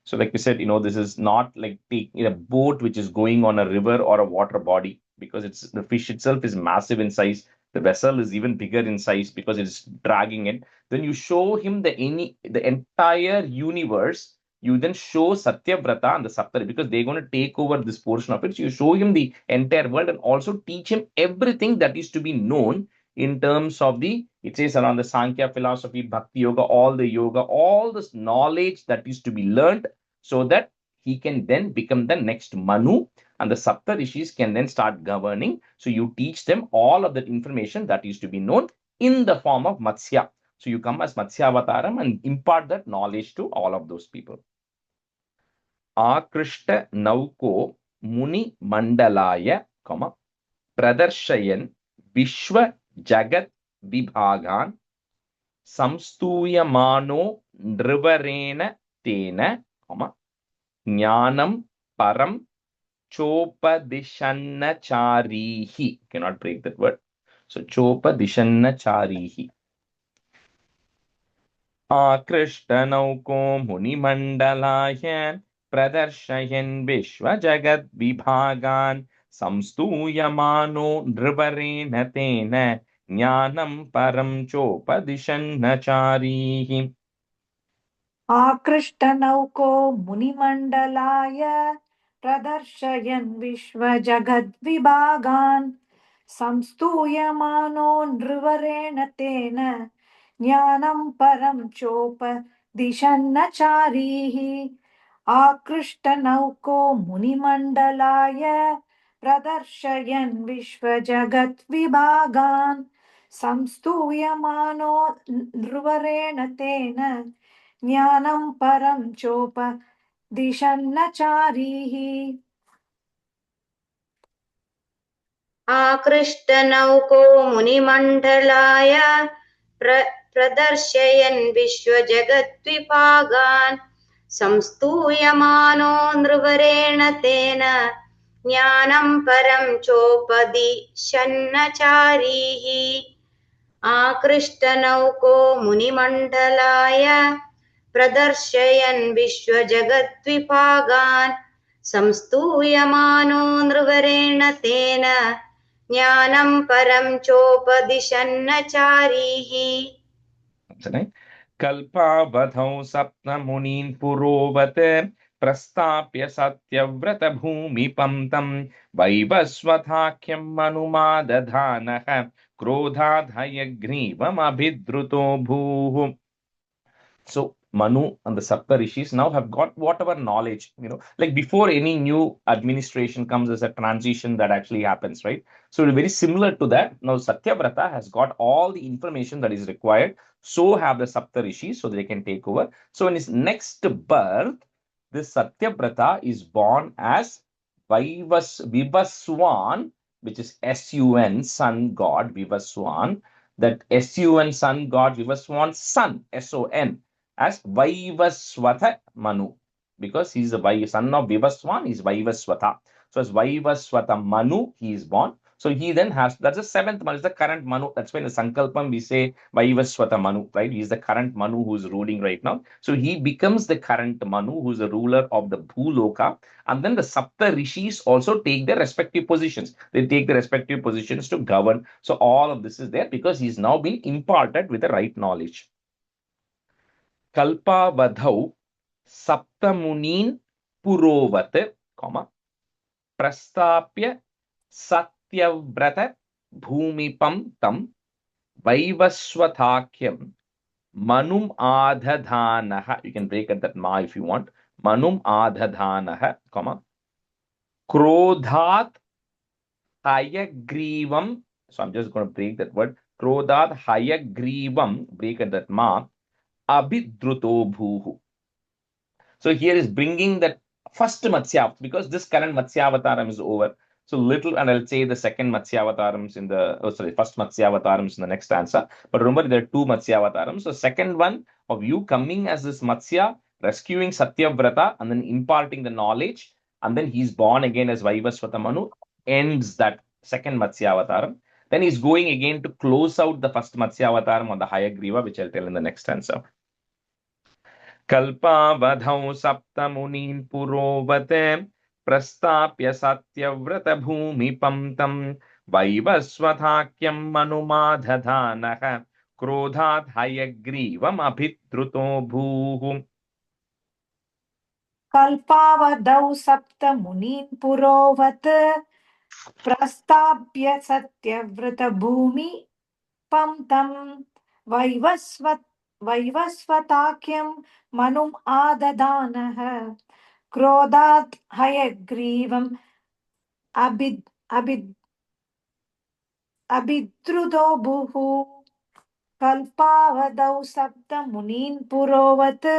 So, like we said, this is not like taking a boat which is going on a river or a water body, because the fish itself is massive in size. The vessel is even bigger in size because it's dragging it. Then you show him the entire universe. You then show Satyavrata and the Saptari, because they're going to take over this portion of it. So you show him the entire world and also teach him everything that is to be known in terms of it says around the Sankhya philosophy, Bhakti Yoga, all this knowledge that is to be learned, so that he can then become the next Manu, and the Sapta Rishis can then start governing. So you teach them all of that information that is to be known in the form of Matsya. So you come as Matsya Avataram and impart that knowledge to all of those people. Akrishta Nauko Muni Mandalaya, Pradarshayan Vishwa Jagat Vibhagan Samstuyamano Nrivarena Tena, Jnanam Param Chopadishannacharihi. Cannot break that word. So Chopadishannacharihi. Akrishtanauko Munimandalayan Pradarshayan Vishwajagat Vibhagan Samstuyamano Nrivarena Tena Jnanam Param Chopadishannacharihi. आकृष्टनौको मुनिमण्डलाय प्रदर्शयन् विश्वजगद्विभागान् संस्तूयमानो नृवरेण तेन ज्ञानं परं चोपदिशन्नचारीः आकृष्टनौको मुनिमण्डलाय प्रदर्शयन् विश्वजगद्विभागान् संस्तूयमानो नृवरेण तेन ज्ञानं परं चोपदिशन्नचारीः आकृष्टनौको मुनिमण्डलाय प्रदर्शयन् विश्वजगद्विभागान् संस्तूयमानो नृवरेण तेन ज्ञानं परं चोपदिशन्नचारीः आकृष्टनौको मुनिमण्डलाय प्रदर्शयन् विश्वजगद्विभागान् संस्तूयमानो नृवरेण तेन ज्ञानं परं चोपदिशन्नचारीः. Kalpavadhau Sapnamunin Purovat Prastapya Satyavrata Bhumipam Tam Vaivasvathakyam Manumadadhanaha Krodhadhayagrivam Abhidruto Bhuhu. So Manu and the Sapta Rishis now have got whatever knowledge, like before any new administration comes, as a transition that actually happens, right? So very similar to that, now Satyavrata has got all the information that is required. So have the Sapta Rishis, so they can take over. So in his next birth, this Satyavrata is born as Vivaswan, which is Sun, sun god, Vivaswan. That Sun, sun god, Vivaswan, son, Son, as Vaivaswata Manu, because he is the son of Vivaswan, he is Vaivaswata. So as Vaivaswata Manu, he is born. So he then has, that's the seventh Manu, is the current Manu. That's why in the Sankalpam we say Vaivaswata Manu, right? He is the current Manu who is ruling right now. So he becomes the current Manu who is the ruler of the Bhuloka. And then the Sapta Rishis also take their respective positions. They take their respective positions to govern. So all of this is there because he's now been imparted with the right knowledge. Kalpavadhau Saptamunin Purovat, Prastapya Satyavrata Bhumipam Tam Vaivaswathakyam Manum Adhadhanaha. You can break at that ma if you want. Manum Adhadhanaha, Krodhat Hayagrivam. So I'm just going to break that word. Krodhat Hayagrivam, break at that ma. Abhidruto Bhuhu. So here is bringing that first Matsya, because this current Matsya Avataram is over. So little, and I'll say the second Matsyavatārams in the, first Matsyavatārams in the next stanza. But remember, there are two Matsyavatārams. So second one of you coming as this Matsya, rescuing Satyavrata, and then imparting the knowledge, and then he's born again as Vaivasvata Manu, ends that second Matsyavatāram. Then he's going again to close out the first Matsyavatāram on the Hayagriva, which I'll tell in the next stanza. Kalpavadhau saptamunin purovate prastapya satyavrata bhumipam tam vaivasvathakyam manumadhadhanah krodhat hayagrivam abhidruto bhuhu. कल्पावधौ सप्त मुनीन् पुरोवत् प्रस्ताप्य सत्यव्रतभूमि पंतं वैवस्वताख्यं मनुम् आददानः क्रोधात् हयग्रीवम् अभिद्रुतो भुः कल्पावधौ सप्त मुनीन् पुरोवत्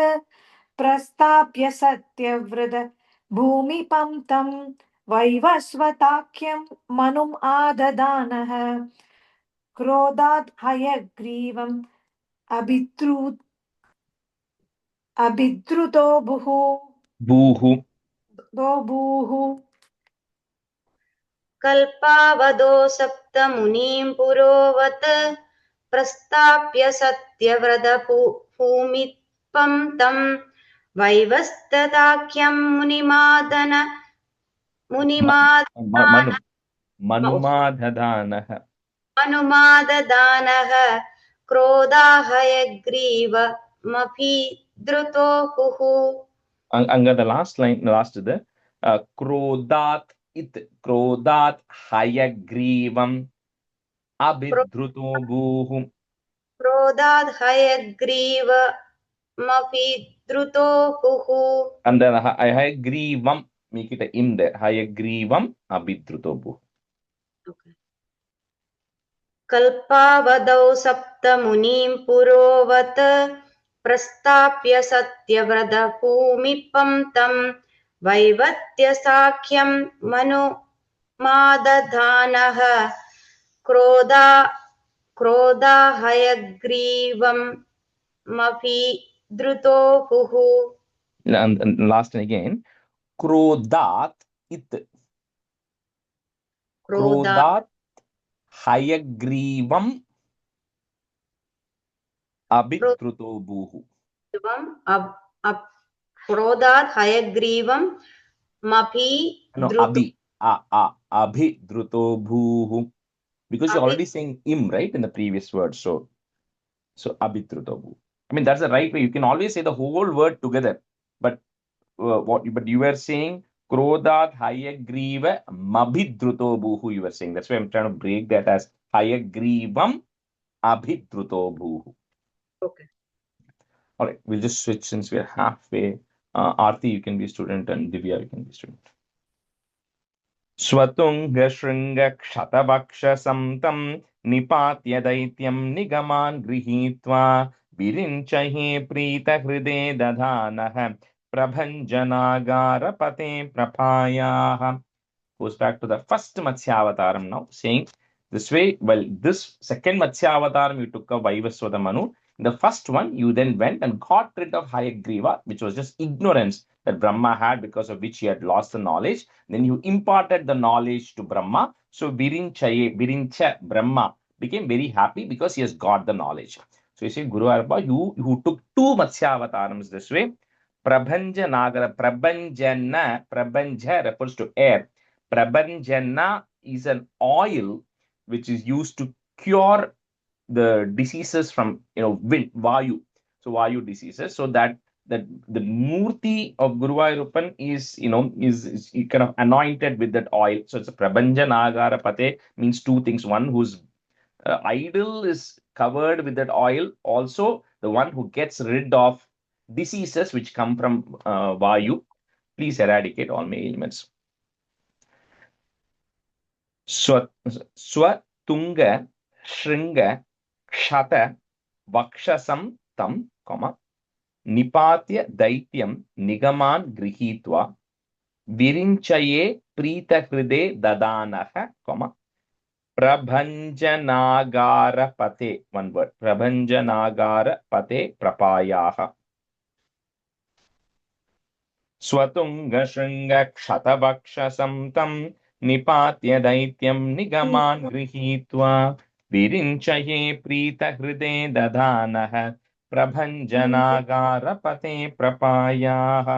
प्रस्ताप्य सत्यव्रत भूमिपं तं वैवस्वताख्यं मनुम् आददानः क्रोधात् हयग्रीवम् अभिद्रुतो भुः कल्पावधौ सप्तमुनीं पुरोवत् प्रस्ताप्य सत्यव्रतभूमिपं तं वैवस्वताख्यं मनुमाददानः क्रोधाहयग्रीवमभिद्रुतो भुः. Anga, the last line, last is the Krodhat Hayagrivam Abhidruto Bhuhu. Krodhat Hayagrivamabhidruto bhuhu. And then Hayagrivam, make it a im there. Hayagrivam Abhidruto Bhuhu. Okay. Kalpavadau saptamunim purovat prastapya satyavrata bhumipam tam vaivatya sakhyam manu madadhanah krodha hayagrivam mabhidruto bhuhu. And last again, Krodhat Hayagrivam Abhidruto Bhuhu. Krodhat Hayagrivam Abhidruto Bhuhu. Because you're already saying im, right, in the previous word. So Abhidruto Bhuhu. I mean, that's the right way. You can always say the whole word together. But but you were saying Krodhat Hayagriva Mabhidruto Bhuhu, you were saying. That's why I'm trying to break that as Hayagrivam Abhidruto Bhuhu. Okay. All right, we'll just switch since we're halfway. Aarti, you can be student, and Divya, you can be student. Swatunga Shringa Kshatavaksha Samtam Nipatya Daityam Nigaman Grihitva Virinchahe Prita Hride Dadhanah Prabhanjanagara Pate Prapayah. Goes back to the first Matsyavataram now, saying this way, well, this second Matsyavataram you took a Vaivasvata Manu. In the first one, you then went and got rid of Hayagriva, which was just ignorance that Brahma had, because of which he had lost the knowledge. Then you imparted the knowledge to Brahma. So Virincha Brahma became very happy because he has got the knowledge. So you say, Guru Arpa, you took two Matsyavatarams this way. Prabhanjanagara, Prabhanja refers to air. Prabhanjana is an oil which is used to cure the diseases from wind, Vayu. So Vayu diseases. So that the Murti of Guru Ayuruppan is kind of anointed with that oil. So it's a Prabhanjanagara Pate, means two things. One whose idol is covered with that oil. Also the one who gets rid of diseases which come from Vayu. Please eradicate all my ailments. Swatunga Shringa Kshata Vakshasam Tam, Nipatya Daityam Nigaman Grihitva Virinchaye Pritahride Dadanaha, Prabhanjanagara Pate. One word. Prabhanjanagara Pate Prapayaha. Swatunga Shringa Kshatabakshasam tam Nipatya Daityam Nigaman Grihitva Virinchaye Pritahride Dadanaha Prabhanjanagara Pate Prapayaha.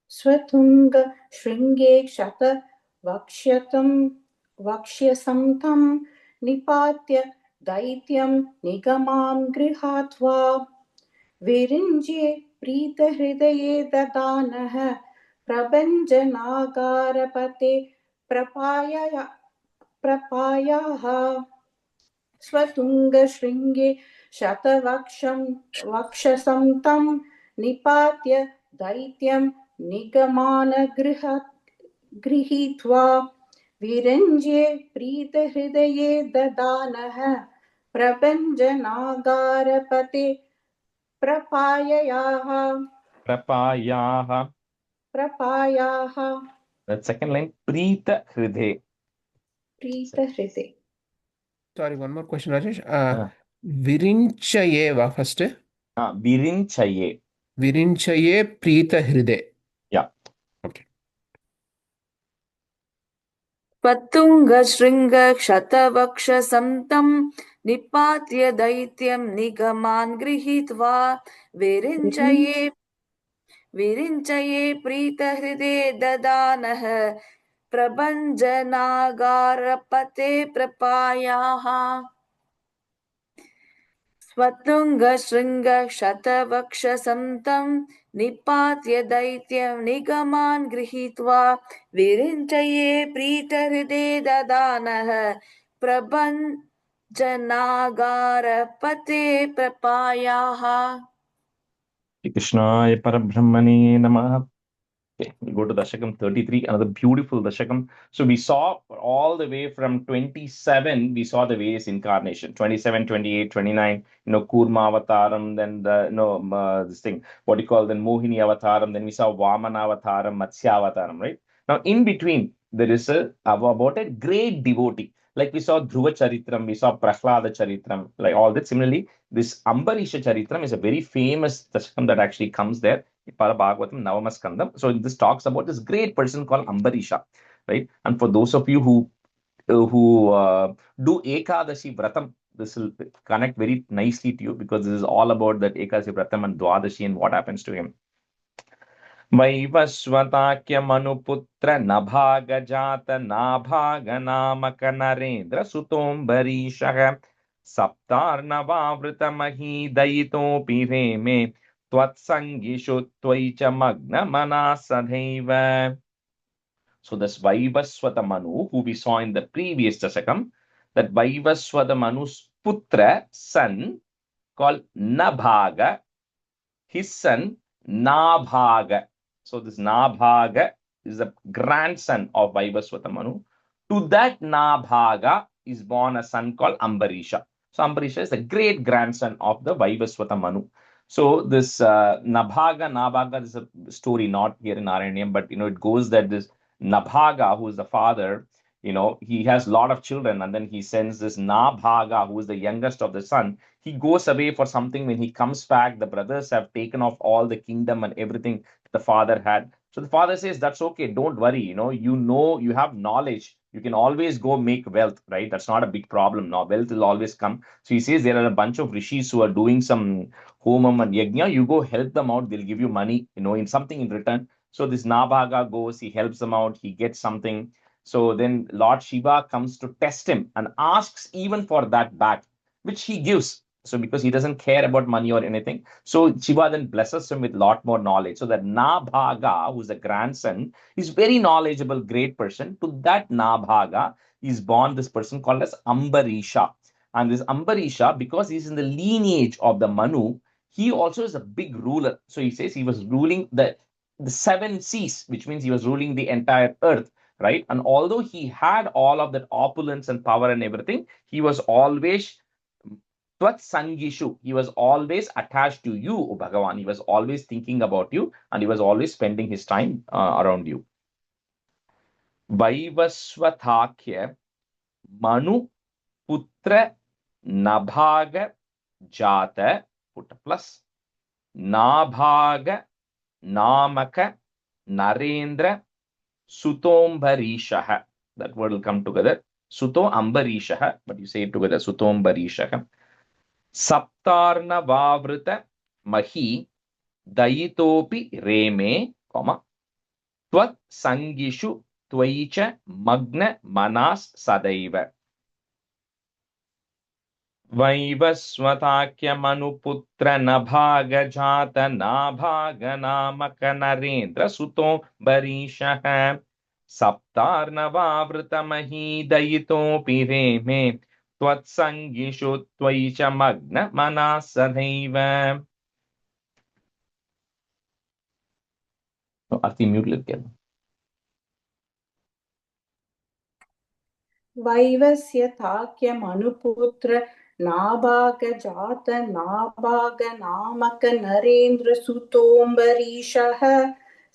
स्वतुङ्ग शृङ्गे क्षत वक्ष्यसं तं निपात्य दैत्यं निगमां गृहात्वा विरिञ्जे प्रीतहृदये ददानः प्रभञ्जनागारपते प्रपायाः स्वतुङ्गशृङ्गे वक्षसं तं निपात्य दैत्यं निगमान गृहीत्वा विरञ्जे प्रीतहृदये ददानः प्रभञ्जनागारपते प्रपायाः. That second line, Preeta Hriday. Sorry, one more question, Rajesh. Virinchaye first. Virinchaye. Virinchaye Preeta Hride. Yeah. Okay. पत्तुङ्गशृङ्गक्षतवक्षसं तं निपात्य दैत्यं निगमान् गृहीत्वा विरिञ्चये प्रीतहृदे ददानः प्रभञ्जनागारपते प्रपायाः स्वतुङ्गशृङ्गक्षतवक्षसं तं निपात्य दैत्यं निगमान् गृहीत्वा विरिञ्चये प्रीतहृदे ददानः प्रभञ्जनागारपते प्रपायाः. Krishnaya Parabrahmane Namaha. Okay, we go to Dashakam 33, another beautiful Dashakam. So we saw all the way from 27, we saw the various incarnation 27, 28, 29, Kurma Avataram, then this thing, what do you call then Mohini Avataram, then we saw Vamana Avataram, Matsya Avataram, right? Now, in between, there is about a great devotee. Like we saw Dhruva Charitram, we saw Prahlada Charitram, like all that. Similarly, this Ambarisha Charitram is a very famous Dashakam that actually comes there. Bhagavatam Navamaskandam. So this talks about this great person called Ambarisha, right? And for those of you who do Ekadashi Vratam, this will connect very nicely to you because this is all about that Ekadashi Vratam and Dwadashi and what happens to him. Vaivasvatakya Manuputra Nabhagajata Nabhaganamaka Narendra Sutombarishaha Saptarnavavrita Mahi Dayitopi Reme Twatsangishu Twaicha Magna Manasadhaiva. So this Vaivasvata Manu, who we saw in the previous Dasakam, that Vaivasvata Manu's putra, son, called Nabhaga, his son Nabhaga. So this Nabhaga is the grandson of Vaivasvata Manu. To that Nabhaga is born a son called Ambarisha. So Ambarisha is the great grandson of the Vaivasvata Manu. So this Nabhaga is a story not here in Narayaneeyam, but it goes that this Nabhaga, who is the father, he has a lot of children, and then he sends this Nabhaga, who is the youngest of the son. He goes away for something. When he comes back, the brothers have taken off all the kingdom and everything the father had. So the father says, that's okay, don't worry, you have knowledge, you can always go make wealth, right? That's not a big problem. Now wealth will always come. So he says there are a bunch of rishis who are doing some homam and yajna, you go help them out, they'll give you money, in something in return. So this Nabhaga goes, he helps them out, he gets something. So then Lord Shiva comes to test him and asks even for that back, which he gives. So because he doesn't care about money or anything. So Shiva then blesses him with a lot more knowledge. So that Nabhaga, who's the grandson, is very knowledgeable, great person. To that Nabhaga is born this person called as Ambarisha. And this Ambarisha, because he's in the lineage of the Manu, he also is a big ruler. So he says he was ruling the 7 seas, which means he was ruling the entire earth, right? And although he had all of that opulence and power and everything, he was always Tvat sangishu, he was always attached to you, O Bhagavan. He was always thinking about you and he was always spending his time around you. Vaivaswathakya Manu Putra Nabhaga Jata, put a plus, Nabhaga Namaka Narendra Sutombarishaha. That word will come together. Suto Ambarishaha, but you say it together. Sutombarishaha. Saptarna Vavrita Mahi Dayitopi Reme, comma, Tvat Sangishu Tvaicha Magna Manas Sadaiva. Vaivaswatakya Nabhaga Jata Nabhaga Namaka Narendra Suto Barishaha Saptarnavavrita Mahi Dayitopi Reme Tvatsangishu Tvaicha Magna Manasadaiva. Arti mute little. वैवस्यताक्यमनुपुत्र नाभागजात नाभागनामक Narendra सुतोऽम्बरीषः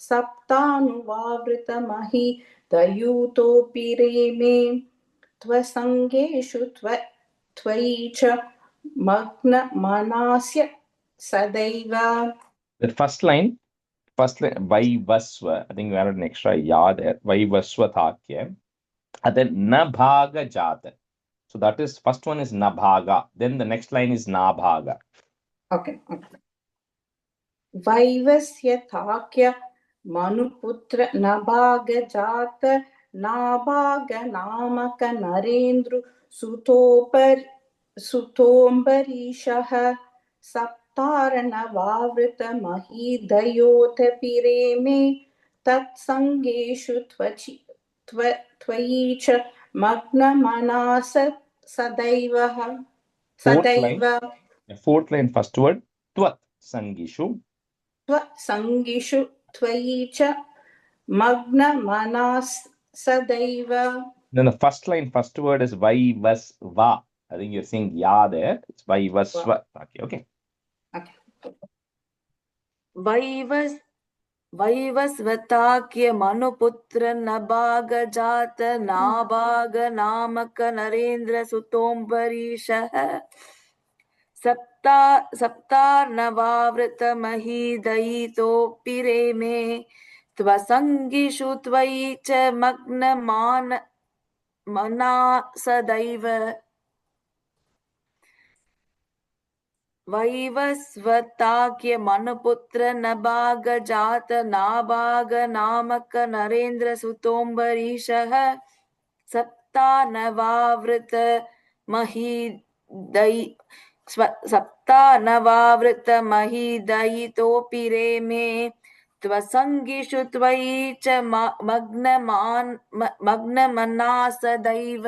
सप्तानुवावृतमहि दयूतोऽपि रेमे त्वसङ्गेषु त्वयि च मग्नमनास्य सदैव. The first line, Vaivasva, I think we added an extra ya there, Vaivaswatakya, and then Nabhaga Jata. So that is, first one is Nabhaga, then the next line is Nabhaga. Okay. Vaivasyatakya Manuputra Nabhaga Jata Nabhaga Namaka Narendru Sutombarishaha Saptarana Vavrita Mahi Dayota Pireme Tatsangeshu Tvayicha Magna Manasa Sadaiva. Fourth line, first word, Tvat Sangishu. Tvat Sangishu Tvayicha Magna Manas Sadaiva. Then the first line, first word is Vaivasva. I think you're saying ya there. It's Vaivasva. Okay. वैवस्वताक्य मनुपुत्र नभाग जात नाभाग नामक नरेन्द्र सुतोम्बरीषः सप्तार्णवावृत महीदयितोऽपि रेमे त्वसङ्गिषु त्वयि च मग्नमना सदैव. वैवस्वताक्य मनुपुत्र नभाग जात नाभाग नामक नरेन्द्र सुतोम्बरीषः सप्तानवावृत महीदयितोऽपि रेमे त्वसङ्गिषु त्वयि च मग्नमना सदैव.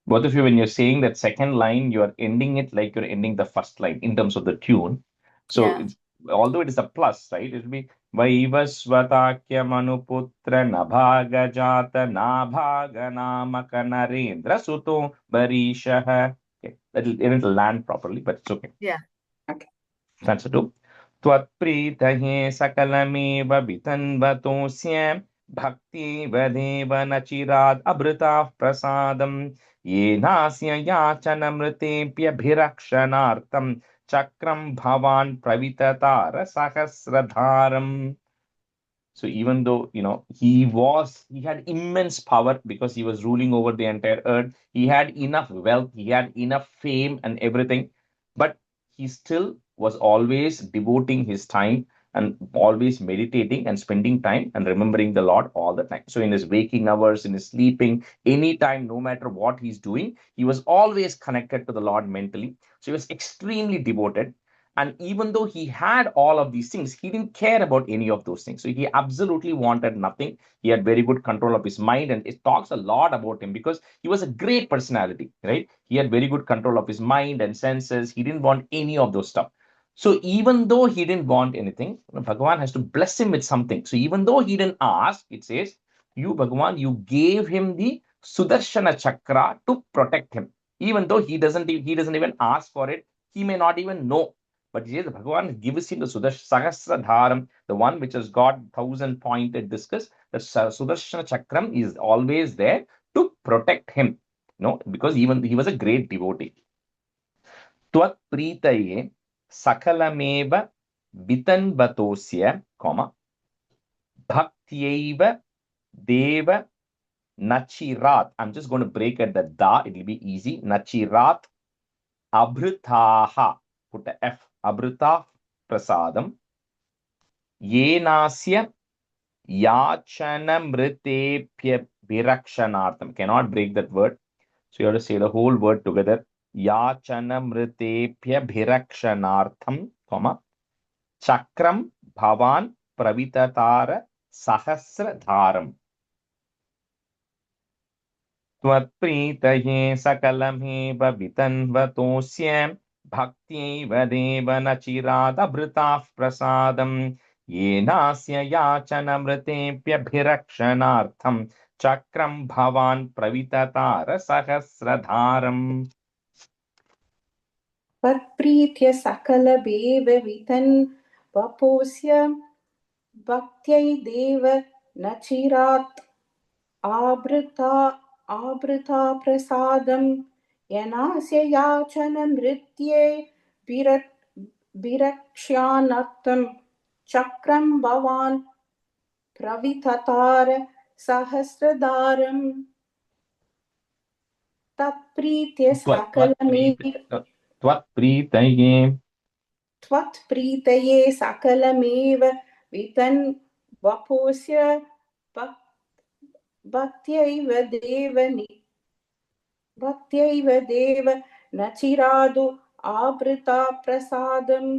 Both of you, when you're saying that second line, you are ending it like you're ending the first line in terms of the tune. So although it is a plus, right? It will be Vaivaswatakya Manuputra Nabhaga Jata Nabhaga Namaka Narendra Suto Barishaha. Okay, it'll land properly, but it's okay. Yeah. Okay. Answer 2. Tvatpritahe sakalameva vitanvatosya bhakti vadeva nachirad abrita prasadam yenasya yachanamritepya bhirakshanartam chakram bhavan pravitatara sahasradharam. So even though, he had immense power because he was ruling over the entire earth, he had enough wealth, he had enough fame and everything, but he still was always devoting his time and always meditating and spending time and remembering the Lord all the time. So in his waking hours, in his sleeping, anytime, no matter what he's doing, he was always connected to the Lord mentally. So he was extremely devoted. And even though he had all of these things, he didn't care about any of those things. So he absolutely wanted nothing. He had very good control of his mind. And it talks a lot about him because he was a great personality, right? He had very good control of his mind and senses. He didn't want any of those stuff. So even though he didn't want anything, Bhagavan has to bless him with something. So even though he didn't ask, it says, you, Bhagavan, you gave him the Sudarshana Chakra to protect him. even though he doesn't even ask for it, he may not even know. But yes, Bhagavan gives him the Sahasradharam, the one which has got 1,000-pointed discus. The Sudarshana Chakram is always there to protect him, because even he was a great devotee. Tvat Pritaye Sakalameva Vitanvatosya, Bhaktiyaiva Deva Nachirat. I'm just going to break at the da, it will be easy. Nachirat Abhritaha, put a F, Abhrita Prasadam, Yenasya Yachanamritepya Virakshanartham. Cannot break that word. So you have to say the whole word together. Yachanamritepya Virakshanartham, Chakram Bhavan Pravitatara Sahasradharam. Tvatpritaye Sakalamhe Vitanvatosya Bhaktiyaiva Deva Nachiradabhritah Prasadam Yenasya Yachanamritepya Bhirakshanartham Chakram Bhavan Pravitatara Sahasradharam. Patprithya sakalabeva vitan vaposya bhaktyai deva nachirat abrita prasadam yanasya yachana mritye virakshanartam chakram bhavan pravitatara sahasradaram tatprithya sakalame त्वत्प्रीतये सकलमेव वितन् वपोस्य भक्त्यैव देव नचिरादु आवृता प्रसादम्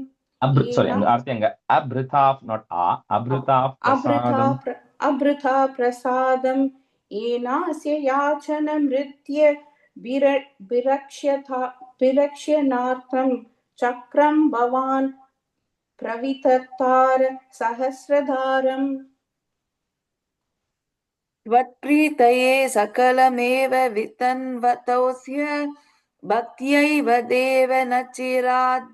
Sorry, Abhrita, not A. Abhrita Prasadam. अभृता प्रसादम् येनास्य याचनमृत्य विरक्ष्यनार्थं चक्रं भवान् प्रविततार सहस्रधारम् त्वत्प्रीतये सकलमेव वितन्वतोऽस्य भक्त्यैव देव न चिराद्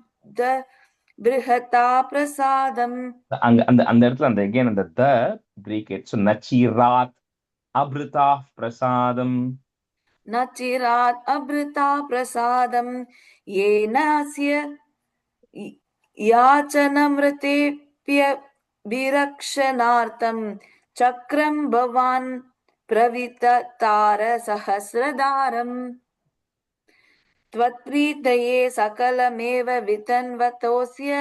बृहता प्रसादम्. அந்த இடத்துல again அந்த the break it. So Nachirat Abhrita Prasadam. Nachirat Abhrita Prasadam Yenasya Yachanamritepya Virakshanartham Chakram Bhavan Pravitatara Sahasradaram. Tvatpritaye Sakalameva Vitanvatosya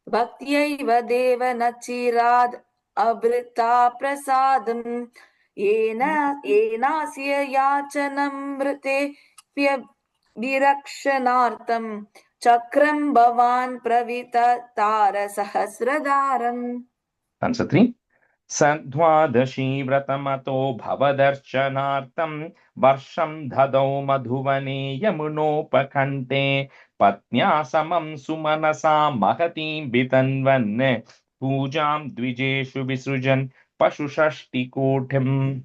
Bhaktiyaiva Deva Nachirad Abhrita Prasadam Yenasya Yachanamritepya Virakshanartham Chakram Bhavan Pravitatara Sahasradaram. Answer 3. Sadhvadashi Vratamato Bhavadarchanartam Varsham Dhadau Madhuvane Yamunopakante Patnya Samam Sumanasa Mahatim Bitanvan Pujam Dvijeshu Visrujan Pashushashti Kotham.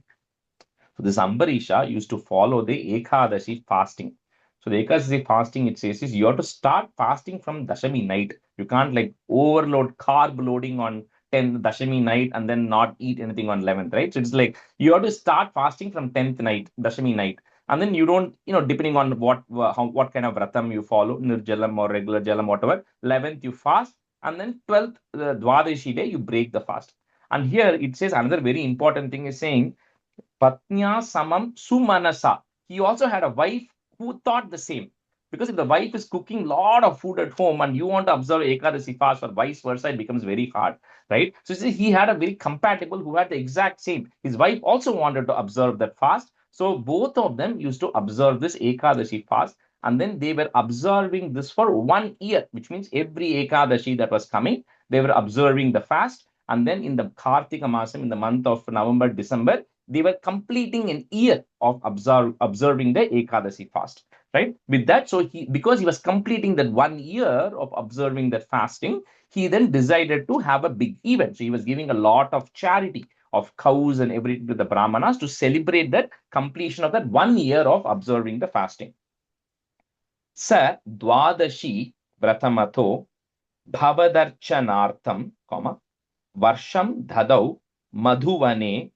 So this Ambarisha used to follow the Ekadashi fasting. So the Ekadashi fasting, it says, is you have to start fasting from Dashami night. You can't like overload carb loading on 10th Dashami night and then not eat anything on 11th, right? So it's like you have to start fasting from 10th night, Dashami night. And then you don't, depending on what kind of vratam you follow, nirjalam or regular jalam, whatever, 11th you fast, and then 12th, the Dwadashi day, you break the fast. And here it says another very important thing is saying, Patnya Samam Sumanasa. He also had a wife who thought the same. Because if the wife is cooking a lot of food at home and you want to observe Ekadasi fast or vice versa, it becomes very hard, right? So he had a very compatible who had the exact same. His wife also wanted to observe that fast. So both of them used to observe this Ekadashi fast. And then they were observing this for 1 year, which means every Ekadashi that was coming, they were observing the fast. And then in the Kartika Masam, in the month of November, December, they were completing an year of observing the Ekadasi fast, right? With that, so because he was completing that 1 year of observing that fasting, he then decided to have a big event. So he was giving a lot of charity of cows and everything to the Brahmanas to celebrate that completion of that 1 year of observing the fasting. Sa dvadashi vratamatho bhavadarchanartham, varsham dhadau madhuvane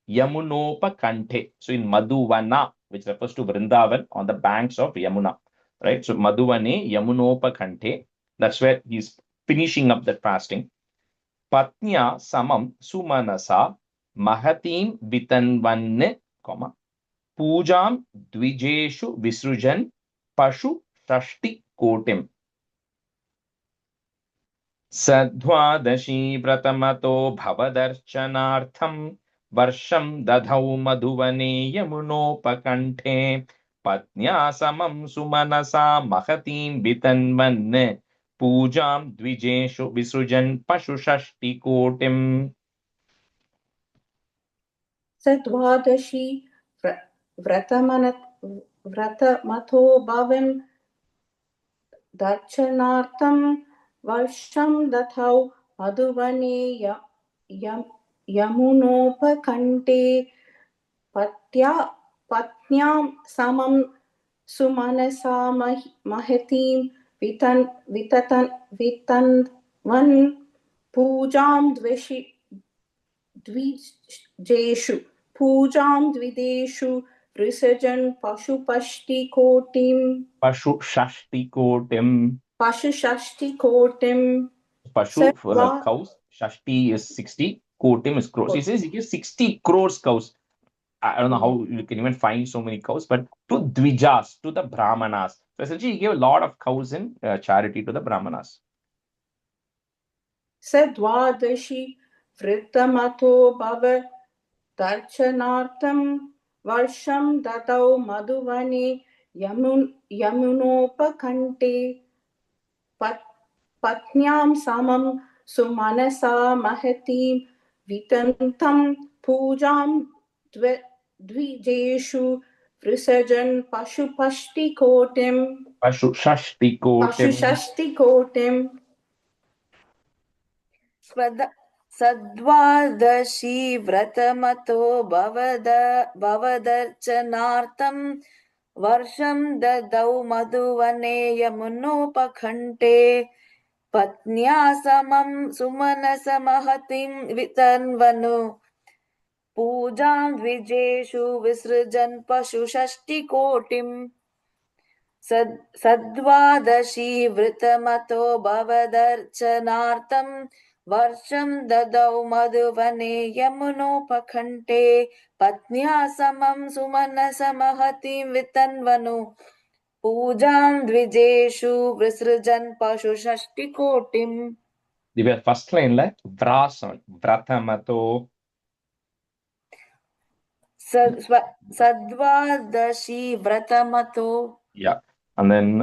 yamunopakanthe. So in Madhuvana, which refers to Vrindavan on the banks of Yamuna, right? So Madhuvane yamunopakanthe, that's where he's finishing up that fasting. Patnya samam sumanasa mahatim vitanvanne, pujam dvijeshu visrujan pashu shashti kotim. Sadhvadashi vratamatho bhavadarchanartham varsham dadhau madhuvane yamunopakanthe patnya samam sumanasa mahatim vitanvanne pujam dvijeshu visrujan pashu shashti kotim. सद्वादशी व्रतमथो भवन् दर्शनार्थं वर्षं दधौ मधुवने यमुनोपकण्ठे पत्न्यां समं सुमनसा महतीं वितन्वन् पूजां द्विजेषु विसर्जन् पशुषष्टिकोटिं. Pashu cows, Shashti is 60, Kotim is crores. He says he gives 60 crores cows. I don't know how you can even find so many cows, but to Dvijas, to the Brahmanas. So essentially, he gave a lot of cows in charity to the Brahmanas. Sadvadashi Vritamatho Bhava Darchanartham Varsham Dadau Madhuvane Yamunopakante Patnyam Samam Sumanasa Mahatim Vitantam Pujam Dvijeshu Visajan Pashupashti Kotim. सद्वादशी व्रतमतो भवदर्चनार्थं वर्षं ददौ मधुवने यमुनोपकण्ठे पत्न्या समं सुमनसमहतिं वितन्वनु पूजां द्विजेषु विसृजन् पशुषष्टिकोटिम्. सद्वादशी वृतमतो भवदर्चनार्थं वर्षं ददौ मधुवने यमुनोपकण्ठे पत्न्या समं सुमनसमहतिं वितन्वनु पूजां द्विजेषु विसृजन् पशुषष्टिकोटिम्. The first line like Vrasan, Vratamato. Sadvadashi Vratamato. Yeah. And then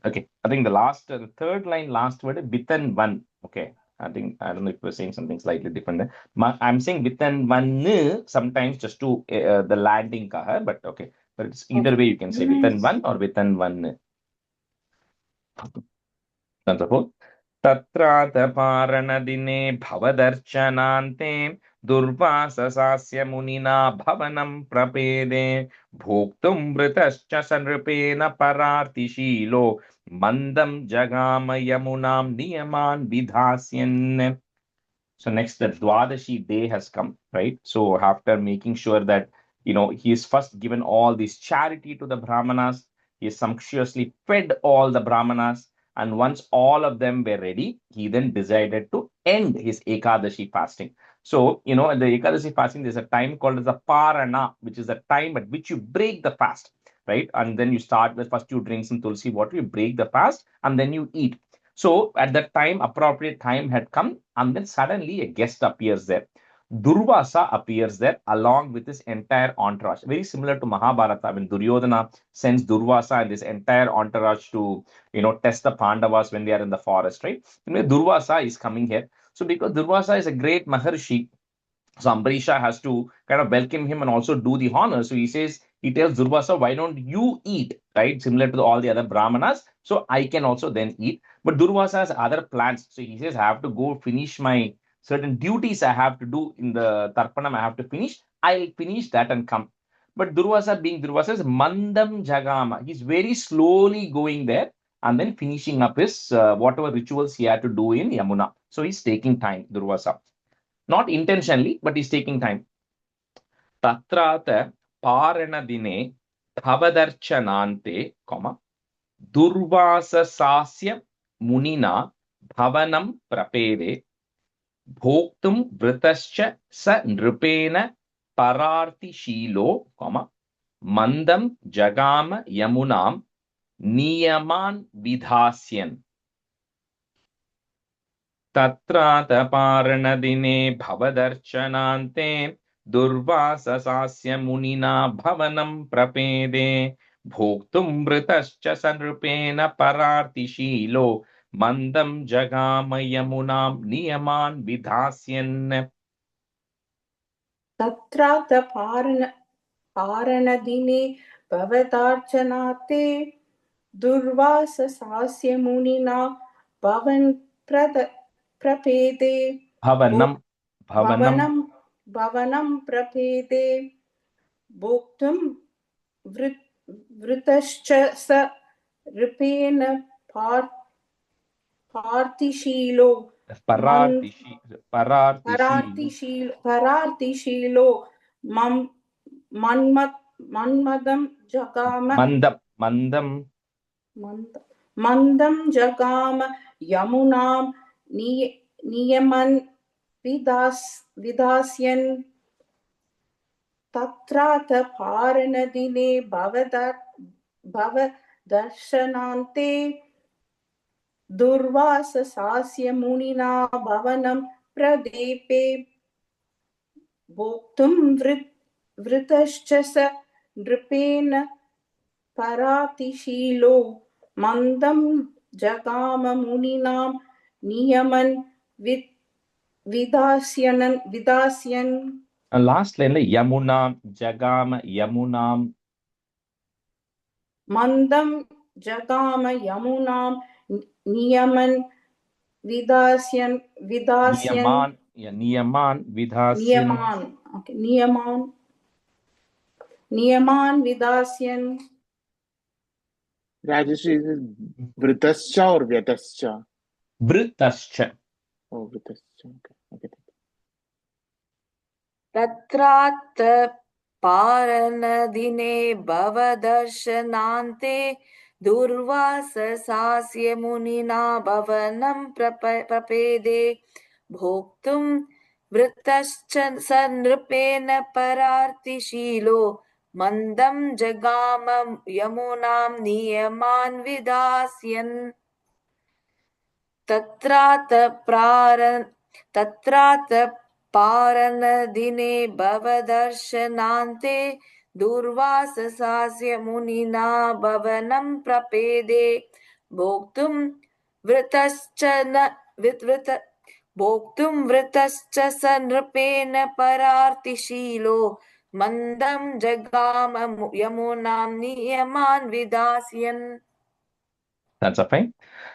okay, I think the third line, last word, Bitan one. Okay. I don't know if we're saying something slightly different there. I'm saying Bitan one sometimes just to the landing kaha, but okay. But it's either way you can say Bitan one or Bitan one. Tatrataparanadine bhavadarchanante durvasasasya munina bhavanam prapede bhoktum vritascha sanrupena parartishilo mandam jagama yamunam niyaman vidhasyan. So next, the Dwadashi day has come, right? So after making sure that, he is first given all this charity to the Brahmanas, he sumptuously fed all the Brahmanas, and once all of them were ready, he then decided to end his Ekadashi fasting. So, in the Ekadashi fasting, there's a time called as a Parana, which is the time at which you break the fast, right? And then you start with first you drink some tulsi water, you break the fast, and then you eat. So at that time, appropriate time had come, and then suddenly a guest appears there. Durvasa appears there along with his entire entourage. Very similar to Mahabharata when Duryodhana sends Durvasa and this entire entourage to, test the Pandavas when they are in the forest, right? Durvasa is coming here. So because Durvasa is a great Maharshi, so Ambarisha has to kind of welcome him and also do the honor. So he tells Durvasa, why don't you eat, right? Similar to all the other Brahmanas. So I can also then eat. But Durvasa has other plans. So he says, I have to go finish my certain duties I have to do in the Tarpanam. I have to finish. I'll finish that and come. But Durvasa, being Durvasa, is mandam jagama. He's very slowly going there and then finishing up his whatever rituals he had to do in Yamuna. So he's taking time, Durvasa. Not intentionally, but he's taking time. Tatrata parana dine bhavadarchanante, Durvasa sasya munina bhavanam prapede bhoktum vritascha sa nripena pararti shilo, mandam jagama yamunam niyaman vidhasyan. Tatrata paranadine bhavadarchanante durvasa sasya munina bhavanam prapede bhoktum vritascha sanrupena pararti shilo mandam jagama yamunam niyaman vidhasyan. तत्रात पारणदिने भवतार्चनाते दुर्वाससास्य मुनिना भवन् प्रपेदे Bhavanam भवनं प्रपेदे भोक्तुं वृतश्च स रूपेण पार्थिशीलो परार्तिशीलो मन्मदं जगाम मन्दं जगाम यमुनां नियमन् विधास्यन् तत्रात पारणदिने भवदर्शनान्ते दुर्वाससास्य मुनिना भवनं प्रदेपे भोक्तुं वृतश्च स नृपेण परातिशीलो मन्दं जगाम मुनिनां नियमन् विदास्यन्. Last line, Yamunam jagama yamunam. Mandam jagama yamunam niyaman vidasyan. Niyaman vidhasyan. Niyaman vidasyan. Rajeshri, is it Vritascha or Vyatascha? Vritascha. Oh, Vritascha. Okay. तत्रात् पारनदिने भवदर्शनान्ते दुर्वाससास्य मुनिना भवनं प्रपेदे भोक्तुं वृतश्च स नृपेण परार्तिशीलो मन्दं जगाम यमुनां नियमान् विधास्यन् तत्रात् पारनदिने भवदर्शनान्ते दुर्वाससास्य मुनिना भवनं प्रपेदे भोक्तुं वृतश्च स नृपेण परार्तिशीलो मन्दं जगाम यमुनां नियमान् विधास्यन्. That's a fine.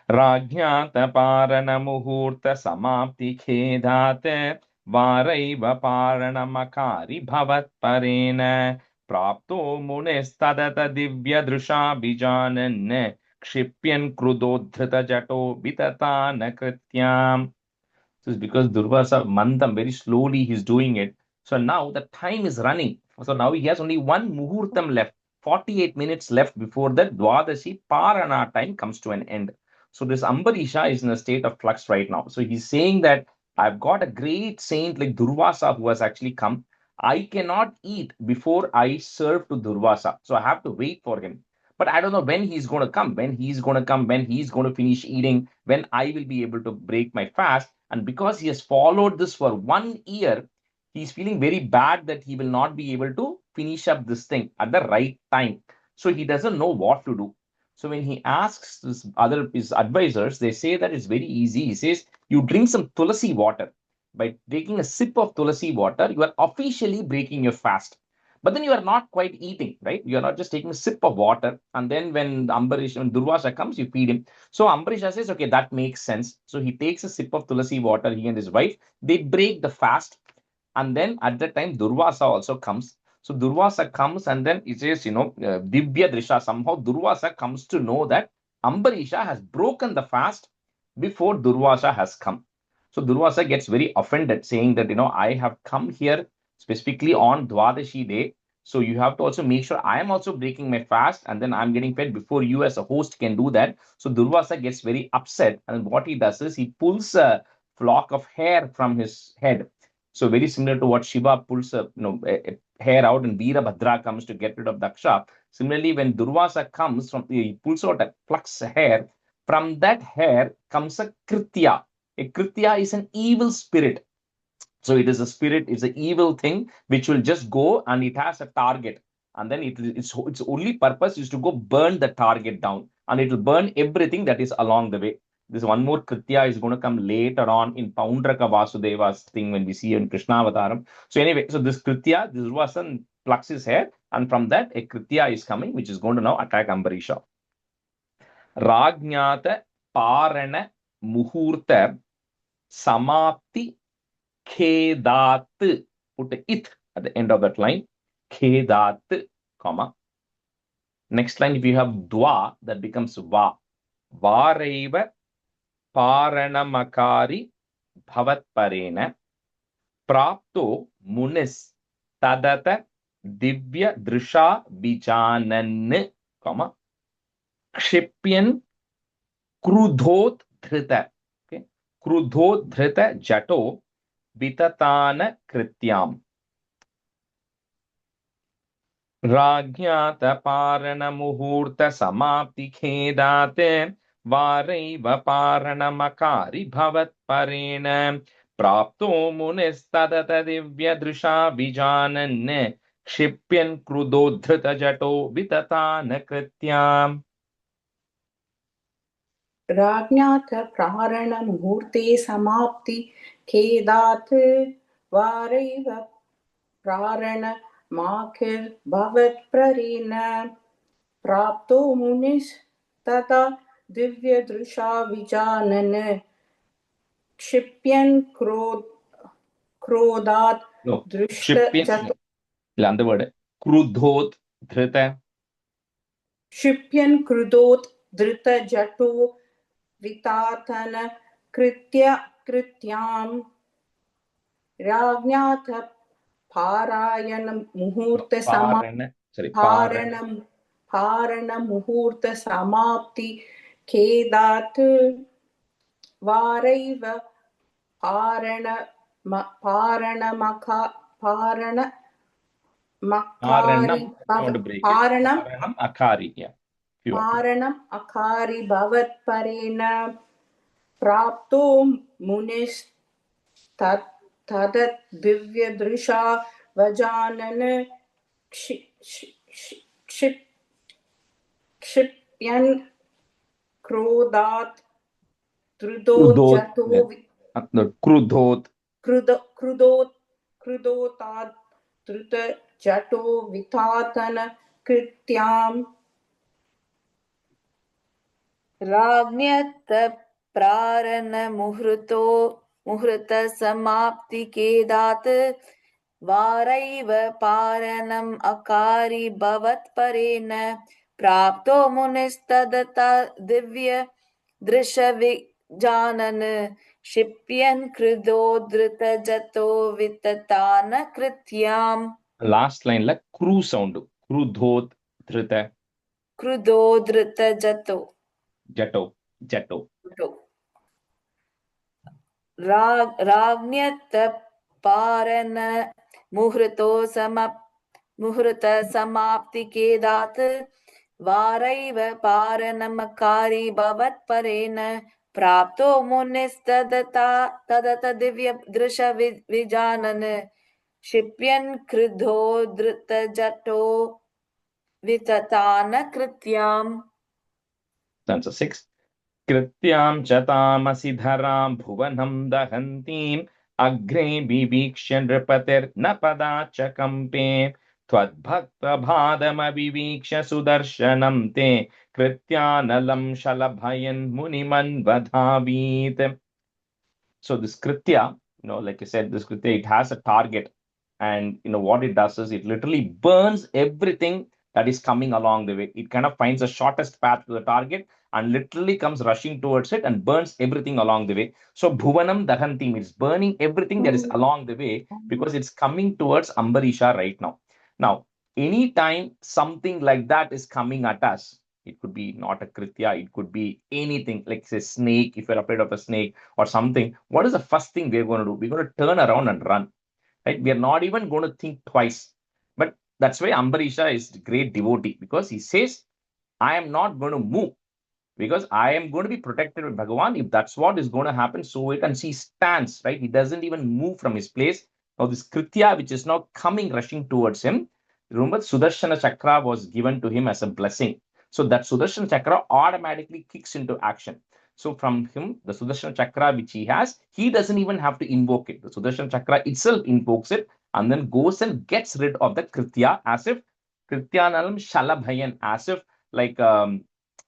Rajñata parana muhurta samapti khedate varaiva parana makari bhavat parena prapto munes tadata divya drusha bijanan kshipyan krudodhrita jato vitatana krityam. So it's because Durvasa Mandam, very slowly he's doing it. So now the time is running. So now he has only one muhurtam left, 48 minutes left before the Dwadashi Parana time comes to an end. So this Ambarisha is in a state of flux right now. So he's saying that I've got a great saint like Durvasa who has actually come. I cannot eat before I serve to Durvasa. So I have to wait for him. But I don't know when he's going to come, when he's going to come, when he's going to finish eating, when I will be able to break my fast. And because he has followed this for 1 year, he's feeling very bad that he will not be able to finish up this thing at the right time. So he doesn't know what to do. So when he asks his advisors, they say that it's very easy. He says, you drink some tulasi water. By taking a sip of tulasi water, you are officially breaking your fast. But then you are not quite eating, right? You are not just taking a sip of water. And then when Durvasa comes, you feed him. So Ambarisha says, okay, that makes sense. So he takes a sip of tulasi water, he and his wife, they break the fast. And then at that time, Durvasa also comes. So Durvasa comes and then it says, Divya Drisha. Somehow Durvasa comes to know that Ambarisha has broken the fast before Durvasa has come. So Durvasa gets very offended, saying that, I have come here specifically on Dwadashi day. So you have to also make sure I am also breaking my fast and then I'm getting fed before you as a host can do that. So Durvasa gets very upset. And what he does is he pulls a flock of hair from his head. So very similar to what Shiva pulls a hair out and Veerabhadra comes to get rid of Daksha. Similarly, when Durvasa comes, he pulls out a plucks hair. From that hair comes a Kritya. A Kritya is an evil spirit. So it is a spirit, it's an evil thing which will just go and it has a target. And then its only purpose is to go burn the target down. And it will burn everything that is along the way. This one more Kritya is going to come later on in Paundraka Vasudeva's thing when we see in Krishna Avataram. So anyway, so this Kritya, this Vasan plucks his hair, and from that a Kritya is coming, which is going to now attack Ambarisha. Rajñata Parana Muhurta Samapti Khedat. Put a it at the end of that line. Khedat, comma. Next line, if you have dwa, that becomes va. Vareva Paranamakari Bhavatparena Prapto Munis Tadata Divya Drisha Vijanan, comma. Kshipyan Krudhot Dhrita. Okay. Krudhot Dhrita Jato Vitatana Krityam. Rajñata Parana Muhurta Samapti Khedate Varaiva Parana Makari Bhavat Parena Prapto Munis Tadata Divya Drisha Vijanan Kshipyan Krudodhrita Jato Vitatana Krityam. राज्ञाथ प्रारण मुहूर्ते समाप्ति खेदात् वारैव प्रारण माखिर भवत् प्रेण प्राप्तो मुनिस् तथा दिव्य दृशा विजानन क्षिप्यन् क्रोधात् दृष्ट जतो the word Krudhot Dhrita. क्षिप्यन् क्रुधोत् धृत जटो वितातन कृत्याम् राज्ञाथ पारायण मुहूर्त समाप्ति खेदात् वारैव पारणम् अकारि भवत् परेण प्राप्तो मुनिस् तदत् दिव्य दृशा वजानन क्षिप्यन् क्रोधात् क्रुधोतात् धृत जटो वितातन कृत्याम् राज्ञत प्रारण मुहूर्त समाप्ति केदात् वारैव पारणम् अकारि भवत् परेण प्राप्तो मुनिस्तदता दिव्य दृश विजानन क्षिप्यन् क्रुधोद्धृत जतो विततान कृत्याम्. Last line like cru sound. Krudhot dhrita. Krudodhrita jato. Jato. Ragnyat parana muhurta samapti kedat varaiva paranamakari bhavat parena prapto munis tadata divya drisha vijanan shipyan kridho drita jato vitatana krityam. Stanza 6. Krityam chatamasi dharam bhuvanam dahantim agre vivikshya nripatir napada chakampe twadbhakta bhadam avivikshya sudarshanam te krityanalam shalabhayan muniman vadhavit. So this Kritya, like I said, this Kritya, it has a target. And what it does is it literally burns everything that is coming along the way. It kind of finds the shortest path to the target and literally comes rushing towards it and burns everything along the way. So Bhuvanam Dahanti means burning everything that is along the way because it's coming towards Ambarisha right now. Now, anytime something like that is coming at us, it could be not a kritya, it could be anything, like say snake, if you're afraid of a snake or something. What is the first thing we're going to do? We're going to turn around and run, right? We are not even going to think twice. But that's why Ambarisha is great devotee, because he says, I am not going to move because I am going to be protected with Bhagavan. If that's what is going to happen, so it, and he stands, right? He doesn't even move from his place. Now this kritya, which is now coming rushing towards him, remember Sudarshana Chakra was given to him as a blessing. So that Sudarshana Chakra automatically kicks into action. So from him, the Sudarshana Chakra which he has, he doesn't even have to invoke it. The Sudarshana Chakra itself invokes it and then goes and gets rid of the kritya, as if krityanalam shalabhayan, as if like a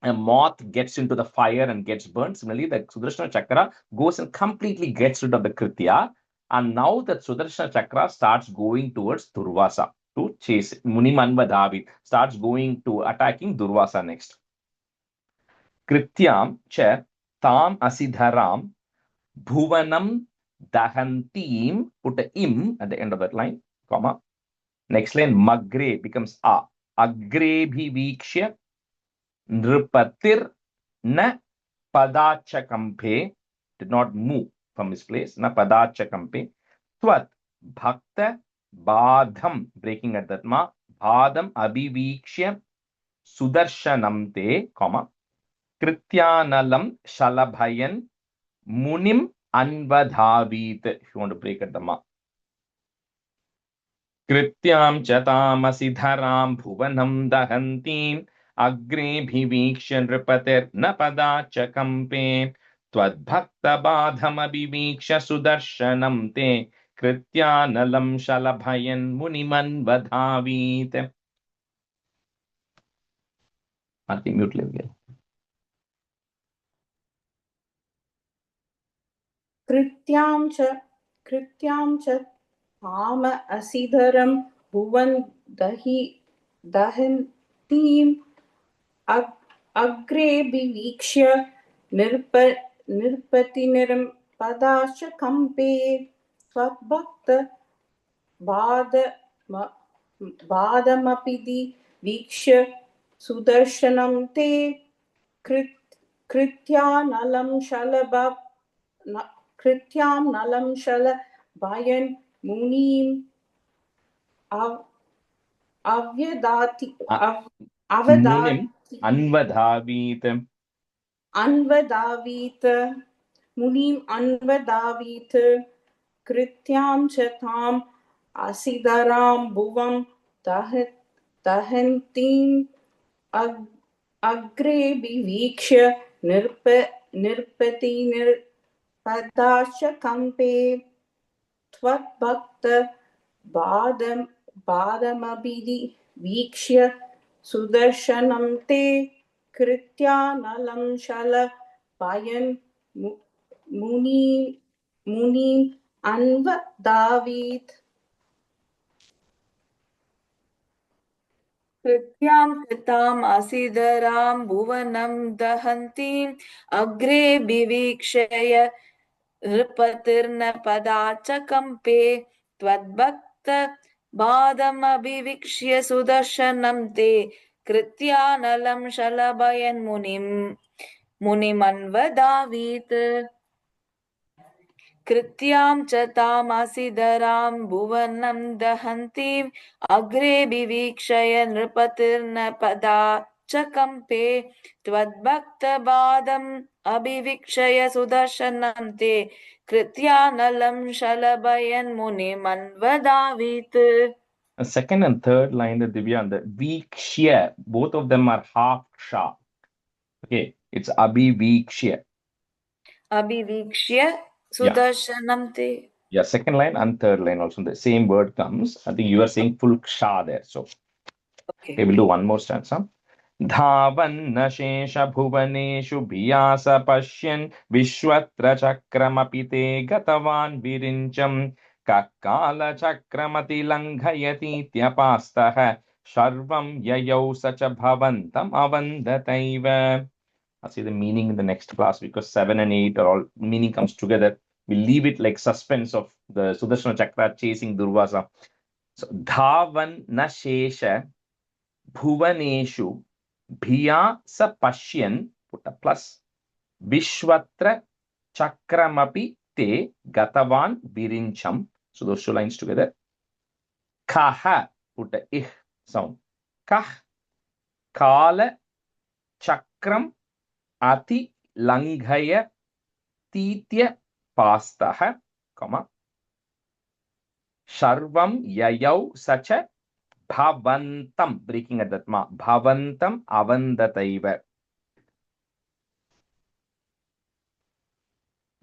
moth gets into the fire and gets burnt. Similarly, the Sudarshana Chakra goes and completely gets rid of the kritya. And now that Sudarshana Chakra starts going towards Durvasa to chase it. Munimanvadhavit starts going to attacking Durvasa next. Krityam cha tam asidharam bhuvanam dahantim, put a im at the end of that line, comma. Next line, magre becomes a. Agre bhivikshya nripatir na padachakampe, did not move from his place, na padachakampe. Tvat bhakta badham, breaking at that ma, badham abhivikshya sudarshanam te, comma, krityanalam shalabhayan munim anvadhavit. If you want to break at the ma. Krityam chatamasидharam bhuvanam dahantim agre bhivikshya nripatir na padachakampe. Twadbhakta badham abhivikshya sudarshanam te krityanalam shalabhayan muniman vadhavit. Marti, mute level. कृत्यां च ताम असिधरं भुवन दहन्तीं अग्रे विवीक्ष्य निर्पतिनिरं पदाश्च कम्पे त्वद्भक्त बादमपि वीक्ष्य सुदर्शनं ते कृत्यानलं कृत्यां नलं शलभयन् मुनिम् अन्वदावीत मुनिम् अन्वदावीत कृत्यां च ताम् असिधरां भुवं दहन्तीम् अग्रे विवीक्ष्य निर्पतिनिर्पदाश्च कम्पे त्वद्भक्त बादमभिवीक्ष्य सुदर्शनं ते कृत्यानलं शलभयन् मुनिम् अन्वदावीत्. कृत्यां कृताम् असिधरां भुवनं दहन्तीम् अग्रे विवीक्षय नृपतिर्न पदाचकम्पे त्वद्भक्त बादमभिवीक्ष्य सुदर्शनं ते कृत्यानलं शलभयन् मुनिमन्वदावीत्. कृत्यां च तामसिधरां भुवनं दहन्तीम् अग्रे विवीक्षय नृपतिर्न पदाचकम्पे त्वद्भक्तबादम् अभिवीक्षय सुदर्शनं ते कृत्यानलं शलभयन् मुनिमन्वदावीत्. Second and third line, the Divya and the Vikshya, both of them are half sha. Okay, it's Abhivikshya. Abhivikshya Sudarshanam te. Yeah, second line and third line also the same word comes. I think you are saying full ksha there. So okay, we'll do one more stanza. Dhavanna shesha bhuvaneshu bhiyasa pashyan vishwatra chakramapite gatavan virincham कः कालचक्रमतिलङ्घयतीत्यपास्तः सर्वं ययौ स च भवन्तम् अवन्दतैव. I'll see the meaning in the next class because 7 and 8 are all meaning comes together. We leave it like suspense of the Sudarshana Chakra chasing Durvasa. So Dhavan na shesha bhuvaneshu bhiya sa pashyan, put a plus, Vishwatra Chakramapi te gatavan virincham. So those two lines together. Kaha, put a ih sound. Kah kala chakram ati langhaya titya pastah, comma, Sharvam yayau sacha bhavantam, breaking at that ma, bhavantam avandataiva.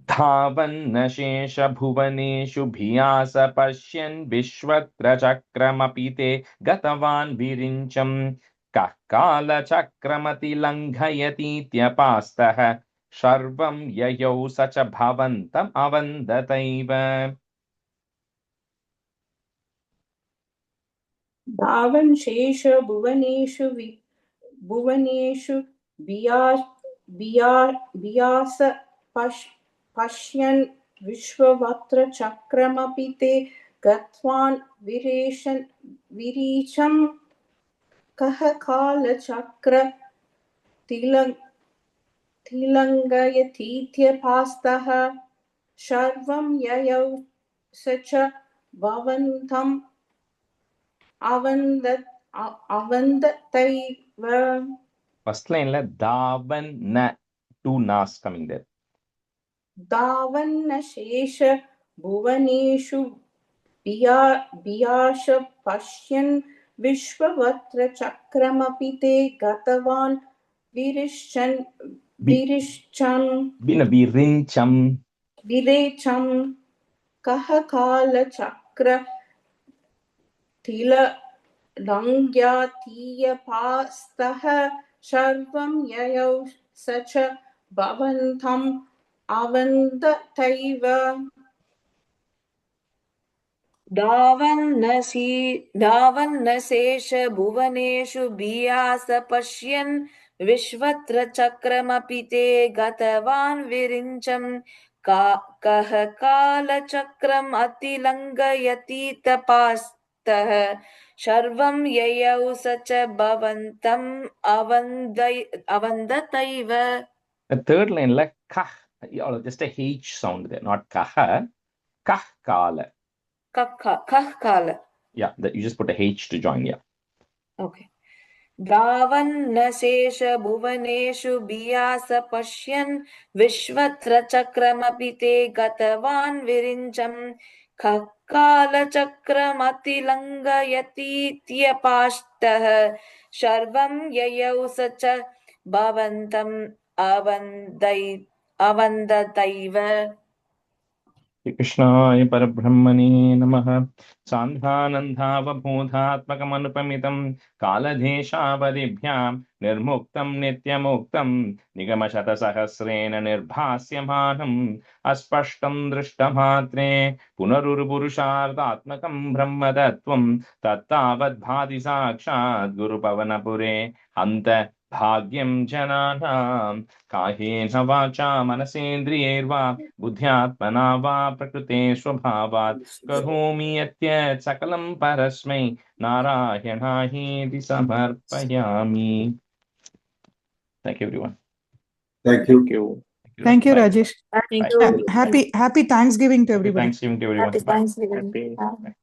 Dhavan shesha bhuvaneshu bhiyasa pashyan vishwatra chakramapite gatavan virincham kakala chakramati langhayati tyapastah Sharvam yayau sacha bhavantam avandataiva. धावन् शेष भुवनेषु वियास पश्यन् विश्ववत्र चक्रमपि ते गत्वान् विरीचं कः कालचक्र तिलङ्घयतीत्यपास्तः सर्वं ययौ स च भवन्तम् अवन्दतैव. First line la Dhavan na, two nas coming there. धावन्न शेष भुवनेषु वियाश पश्यन् विश्ववत्र चक्रमपि ते गतवान् विरेचम् कः कालचक्र तिलङ्घयतीत्यपास्तः सर्वं ययौ स च भवन्तम् अवन्दतैव. धावन्न शेष भुवनेषु भियास पश्यन् विश्वत्र चक्रमपि ते गतवान् विरिञ्चम् कः कालचक्रम् अतिलङ्घयतीत्यपास्तः सर्वं ययौ स च भवन्तम् अवन्दतैव. The third line like kah, just a H sound there, not kaha. Kah kala. Kah kala. Yeah, you just put a H to join. Yeah. Okay. धावन्न शेष भुवनेषु भियास पश्यन् विश्वत्र चक्रमपि ते गतवान् विरिञ्चम् कः कालचक्रमतिलङ्घयतीत्यपास्तः सर्वं ययौ स च भवन्तम् अवन्दतैव. Krishnaya Parabrahmane Namaha. Sandhanandhavabodhatmakamanupamitam kaladeshavadibhyam nirmuktam nityamuktam nigamashata sahasrena nirbhasyamanam aspashtam drishtamatre punarurpurusharthatmakam brahmadattvam tattavad bhati sakshat guru pavanapure anta Bhagyam jananam kahena vacha manasendriyerva buddhyatmana va prakrute swabhavat karomi yatyat sakalam parasmai narayanahi samarpayami. Thank you, everyone. Thank you. Thank you, Bye. Rajesh. Thank Bye. you. Happy Thanksgiving to Happy everybody. Thanksgiving to everyone. Happy Bye. Thanksgiving. Happy. Bye.